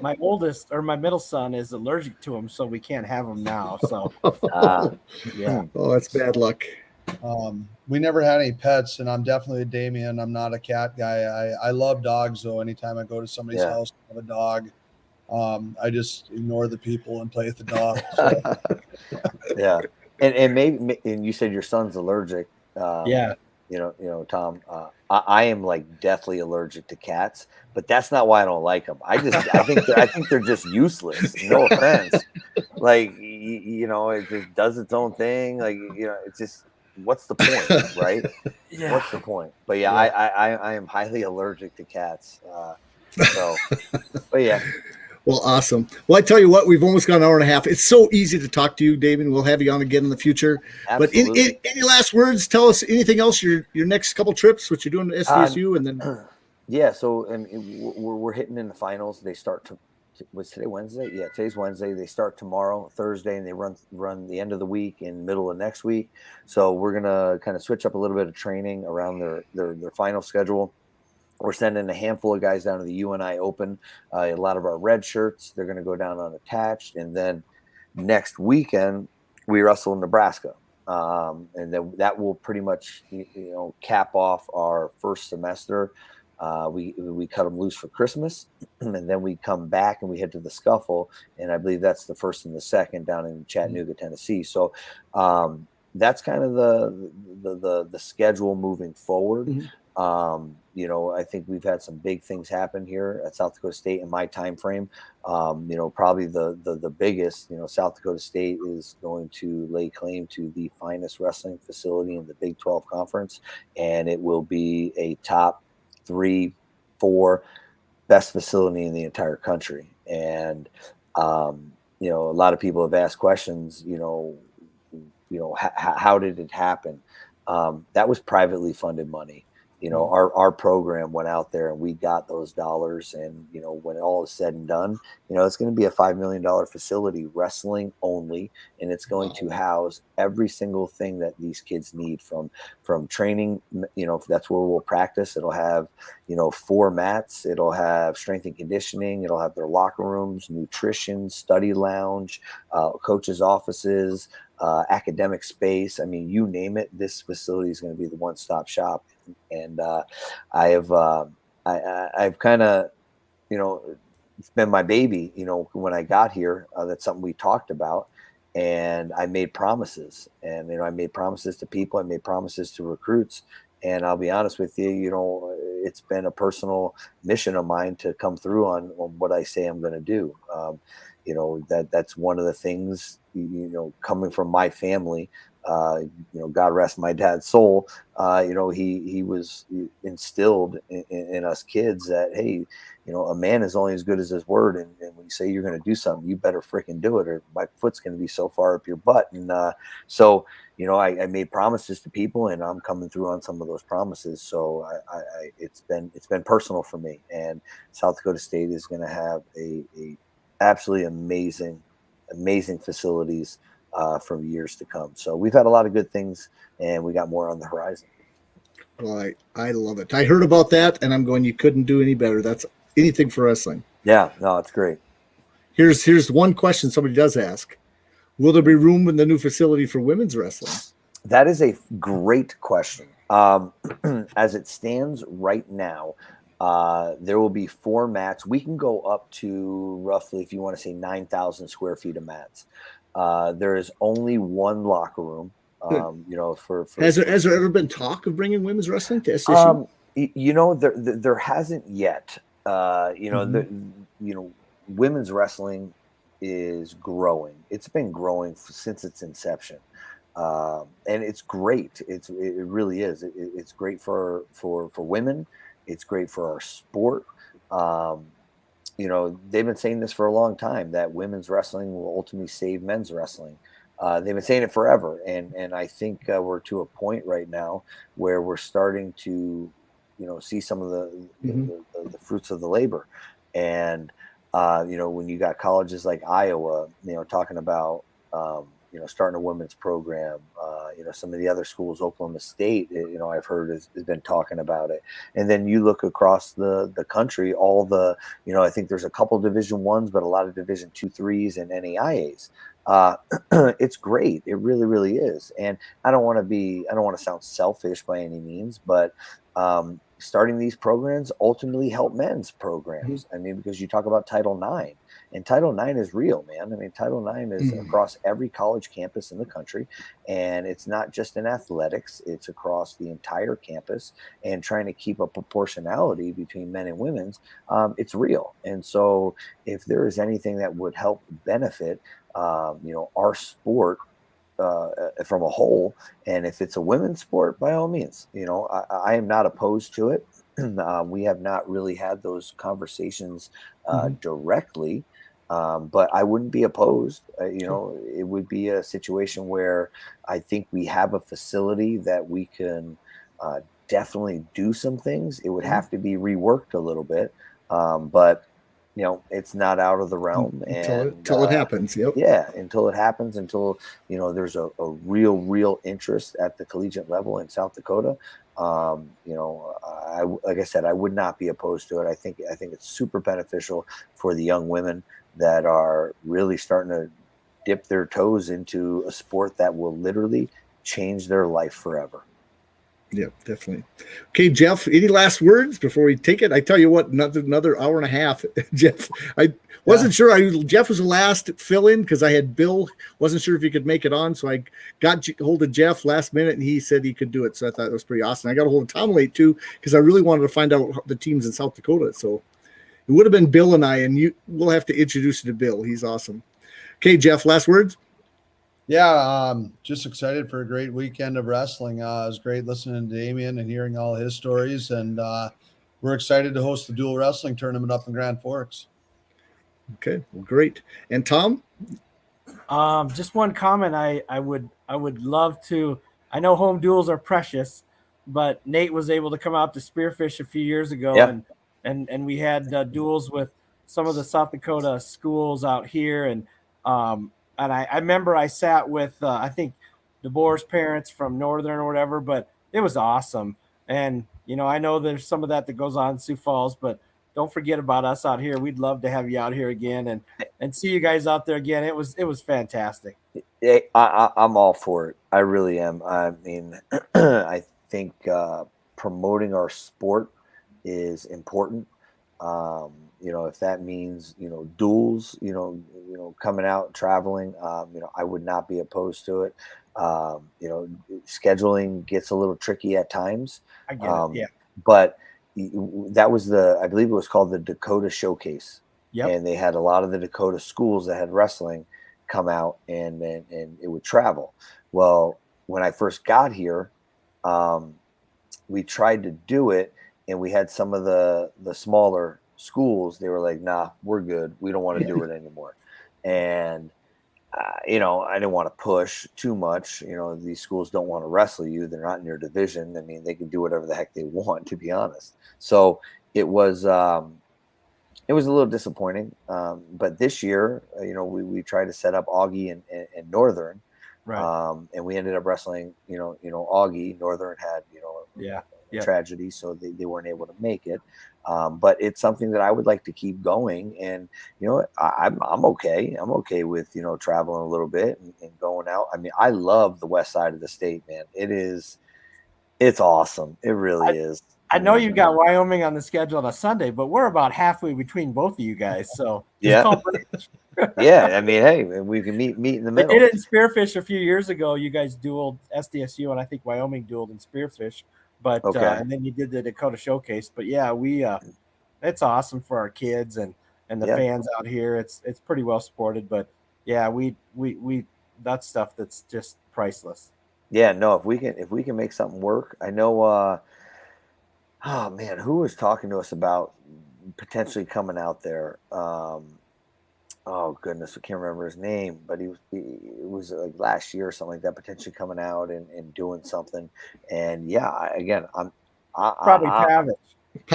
My oldest or my middle son is allergic to him, so we can't have him now. So yeah. Oh, that's bad luck. We never had any pets, and I'm definitely a Damion. I'm not a cat guy. I love dogs, though. Anytime I go to somebody's house and have a dog, I just ignore the people and play with the dog. So. Yeah, and maybe you said your son's allergic. Tom. I am like deathly allergic to cats, but that's not why I don't like them. I think they're just useless. No offense. Like it just does its own thing. Like it's just. What's the point, right? Yeah. What's the point? But yeah. I am highly allergic to cats. But yeah. Well, awesome. Well, I tell you what, we've almost got an hour and a half. It's so easy to talk to you, Damion. We'll have you on again in the future. Absolutely. But any last words? Tell us anything else. Your next couple trips, what you're doing at SDSU, and then. Yeah. So we're hitting in the finals. They start to. Was today Wednesday? Yeah, today's Wednesday. They start tomorrow, Thursday, and they run the end of the week and middle of next week. So we're gonna kind of switch up a little bit of training around their final schedule. We're sending a handful of guys down to the UNI Open. A lot of our red shirts, they're gonna go down unattached, and then next weekend we wrestle in Nebraska, and then that will pretty much cap off our first semester. We cut them loose for Christmas, and then we come back and we head to the Scuffle, and I believe that's the first and the second down in Chattanooga, Tennessee. So that's kind of the schedule moving forward. I think we've had some big things happen here at South Dakota State in my time frame. Probably the biggest. South Dakota State is going to lay claim to the finest wrestling facility in the Big 12 Conference, and it will be a top 3-4 best facility in the entire country. And a lot of people have asked questions, how did it happen? That was privately funded money. Our program went out there and we got those dollars. And, when all is said and done, it's going to be a $5 million facility, wrestling only. And it's going to house every single thing that these kids need from training. That's where we'll practice. It'll have, 4 mats. It'll have strength and conditioning. It'll have their locker rooms, nutrition, study lounge, coaches' offices, academic space. I mean, you name it, this facility is going to be the one-stop shop. And I've kind of, it's been my baby, when I got here, that's something we talked about. And I made promises, and, I made promises to people. I made promises to recruits. And I'll be honest with you, it's been a personal mission of mine to come through on what I say I'm going to do. That's one of the things, coming from my family. God rest my dad's soul. He was instilled in us kids that, hey, a man is only as good as his word. And when you say you're going to do something, you better freaking do it, or my foot's going to be so far up your butt. And so, I made promises to people, and I'm coming through on some of those promises. So it's been personal for me. And South Dakota State is going to have a absolutely amazing facilities for years to come. So we've had a lot of good things, and we got more on the horizon. Well, I love it. I heard about that, and I'm going, you couldn't do any better. That's anything for wrestling. Yeah, no, it's great. Here's one question somebody does ask. Will there be room in the new facility for women's wrestling? That is a great question. As it stands right now, there will be 4 mats. We can go up to roughly, if you want to say, 9,000 square feet of mats. There is only 1 locker room. Has there ever been talk of bringing women's wrestling to SDSU? There hasn't yet. Women's wrestling is growing. It's been growing since its inception, and it's great. It really is. It's great for women. It's great for our sport. They've been saying this for a long time, that women's wrestling will ultimately save men's wrestling. They've been saying it forever. And I think we're to a point right now where we're starting to, see some of the fruits of the labor. And, when you got colleges like Iowa, talking about, starting a women's program, some of the other schools, Oklahoma State, I've heard has been talking about it. And then you look across the country, all the, I think there's a couple Division I's, but a lot of Division 2, 3s and NAIAs. It's great. It really, really is. And I don't want to sound selfish by any means, but starting these programs ultimately help men's programs. I mean, because you talk about Title IX, and Title IX is real, man. I mean, Title IX is across every college campus in the country, and it's not just in athletics, it's across the entire campus, and trying to keep a proportionality between men and women's, it's real. And so if there is anything that would help benefit, our sport, from a whole, and if it's a women's sport, by all means, I am not opposed to it. We have not really had those conversations directly, but I wouldn't be opposed. It would be a situation where I think we have a facility that we can definitely do some things. It would have to be reworked a little bit, but it's not out of the realm until it happens. Yep. Yeah. Until it happens, until, there's a real interest at the collegiate level in South Dakota. Like I said, I would not be opposed to it. I think it's super beneficial for the young women that are really starting to dip their toes into a sport that will literally change their life forever. Yeah, definitely. Okay, Jeff, any last words before we take it? I tell you what, another hour and a half, Jeff. I wasn't sure. Jeff was the last fill-in because I had Bill. Wasn't sure if he could make it on, so I got hold of Jeff last minute, and he said he could do it. So I thought it was pretty awesome. I got a hold of Tom late too because I really wanted to find out the teams in South Dakota. So it would have been Bill and I, and we'll have to introduce you to Bill. He's awesome. Okay, Jeff, last words. Yeah, just excited for a great weekend of wrestling. It was great listening to Damion and hearing all his stories, and we're excited to host the dual wrestling tournament up in Grand Forks. Okay, well, great. And Tom? Just one comment. I would love to. I know home duels are precious, but Nate was able to come out to Spearfish a few years ago, Yeah. and we had duels with some of the South Dakota schools out here, and I remember I sat with I think DeBoer's parents from Northern or whatever, but it was awesome. And I know there's some of that goes on in Sioux Falls, but don't forget about us out here. We'd love to have you out here again and see you guys out there again. It was fantastic. I'm all for it. I really am. I mean, I think promoting our sport is important. If that means duels, coming out traveling, I would not be opposed to it. Scheduling gets a little tricky at times. I get it. Yeah. But that was I believe it was called the Dakota Showcase. Yep. And they had a lot of the Dakota schools that had wrestling come out and it would travel. Well, when I first got here, we tried to do it, and we had some of the smaller schools. They were like, nah, we're good. We don't want to do it anymore. And, I didn't want to push too much. These schools don't want to wrestle you. They're not in your division. I mean, they can do whatever the heck they want, to be honest. So it was a little disappointing. But this year, we tried to set up Augie and Northern. Right. And we ended up wrestling, Augie. Northern had, tragedy, so they weren't able to make it. But it's something that I would like to keep going. And, I'm okay. I'm okay with, traveling a little bit and going out. I mean, I love the west side of the state, man. It's awesome. It really is. I know you got Wyoming on the schedule on a Sunday, but we're about halfway between both of you guys. So yeah. Yeah. I mean, hey, we can meet in the middle. They did it in Spearfish a few years ago. You guys dueled SDSU, and I think Wyoming dueled in Spearfish. But okay. And then you did the Dakota Showcase. But yeah, it's awesome for our kids and the fans out here. It's pretty well supported. But yeah, we that's stuff that's just priceless. Yeah, no, if we can make something work. I know oh man, who was talking to us about potentially coming out there? Oh goodness, I can't remember his name, but it was like last year or something like that, potentially coming out and doing something. And yeah, again, probably Pavich.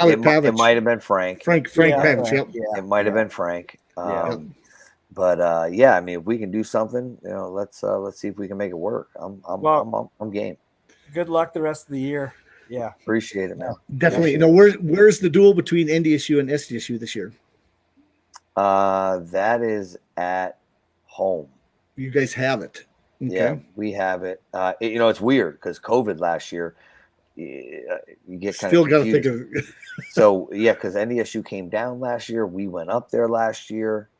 It might have been Frank. Frank Pavich. Yep. Yeah, it might have been Frank. But yeah, I mean, if we can do something, let's see if we can make it work. I'm game. Good luck the rest of the year. Yeah, appreciate it, man. Definitely. Where's the duel between NDSU and SDSU this year? That is at home. You guys have it. Okay. Yeah, we have it. It's weird because COVID last year, you get kind still of got to think of. So yeah, because NDSU came down last year, we went up there last year.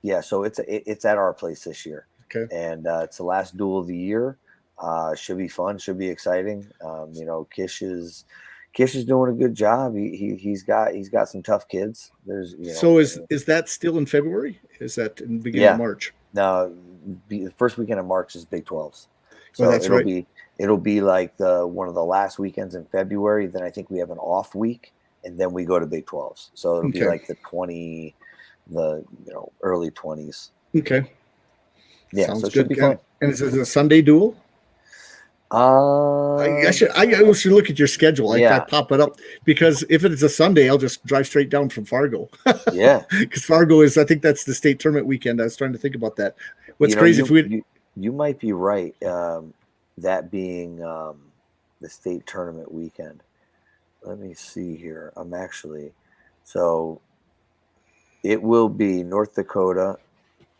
Yeah, so it's at our place this year. Okay, and it's the last duel of the year. Should be fun. Should be exciting. Kish is doing a good job. He's got some tough kids. So is that still in February? Is that in the beginning of March? No, the first weekend of March is Big 12s. So it'll be like one of the last weekends in February. Then I think we have an off week, and then we go to Big 12s. So it'll be like the early 20s. Okay. Yeah, sounds so it good. should be fun. And is it a Sunday duel? I should look at your schedule. I pop it up because if it's a Sunday, I'll just drive straight down from Fargo. Yeah, because Fargo is, I think that's the state tournament weekend. I was trying to think about that. What's crazy if you might be right. That being the state tournament weekend. Let me see here. So it will be North Dakota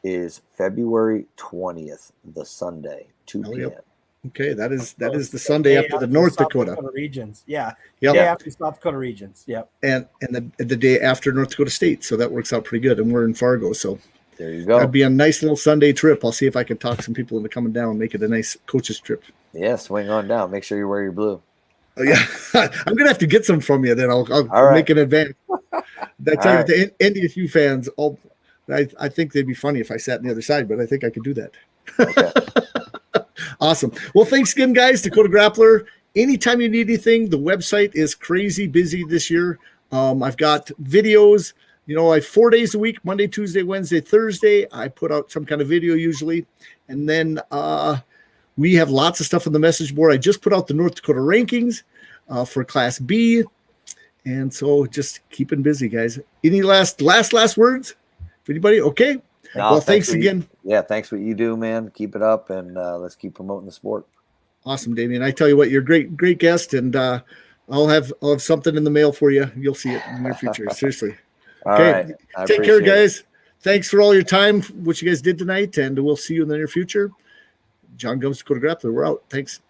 is February 20th, the Sunday, 2 p.m. Yep. Okay, that is the Sunday after the North Dakota regions. Yeah. Yep. Day after South Dakota regions. Yep. And the day after North Dakota State. So that works out pretty good. And we're in Fargo. So there you go. That'd be a nice little Sunday trip. I'll see if I can talk some people into coming down and make it a nice coach's trip. Yeah, swing on down. Make sure you wear your blue. Oh, yeah. I'm gonna have to get some from you, then I'll make an advance. That's right. The NDSU fans, I think they'd be funny if I sat on the other side, but I think I could do that. Okay. Awesome. Well, thanks again, guys. Dakota Grappler. Anytime you need anything, the website is crazy busy this year. I've got videos, You know, 4 days a week, Monday, Tuesday, Wednesday, Thursday, I put out some kind of video usually. And then we have lots of stuff on the message board. I just put out the North Dakota rankings for Class B. And so just keeping busy, guys. Any last words? Anybody? Okay. No, well, thanks again. Thanks for what you do, man. Keep it up, and let's keep promoting the sport. Awesome, Damion. I tell you what, you're a great guest, and I'll have something in the mail for you. You'll see it in the near future. Seriously. Okay. Right. Take care, guys. Thanks for all your time, what you guys did tonight, and we'll see you in the near future. Jon Dakota Grappler. We're out. Thanks.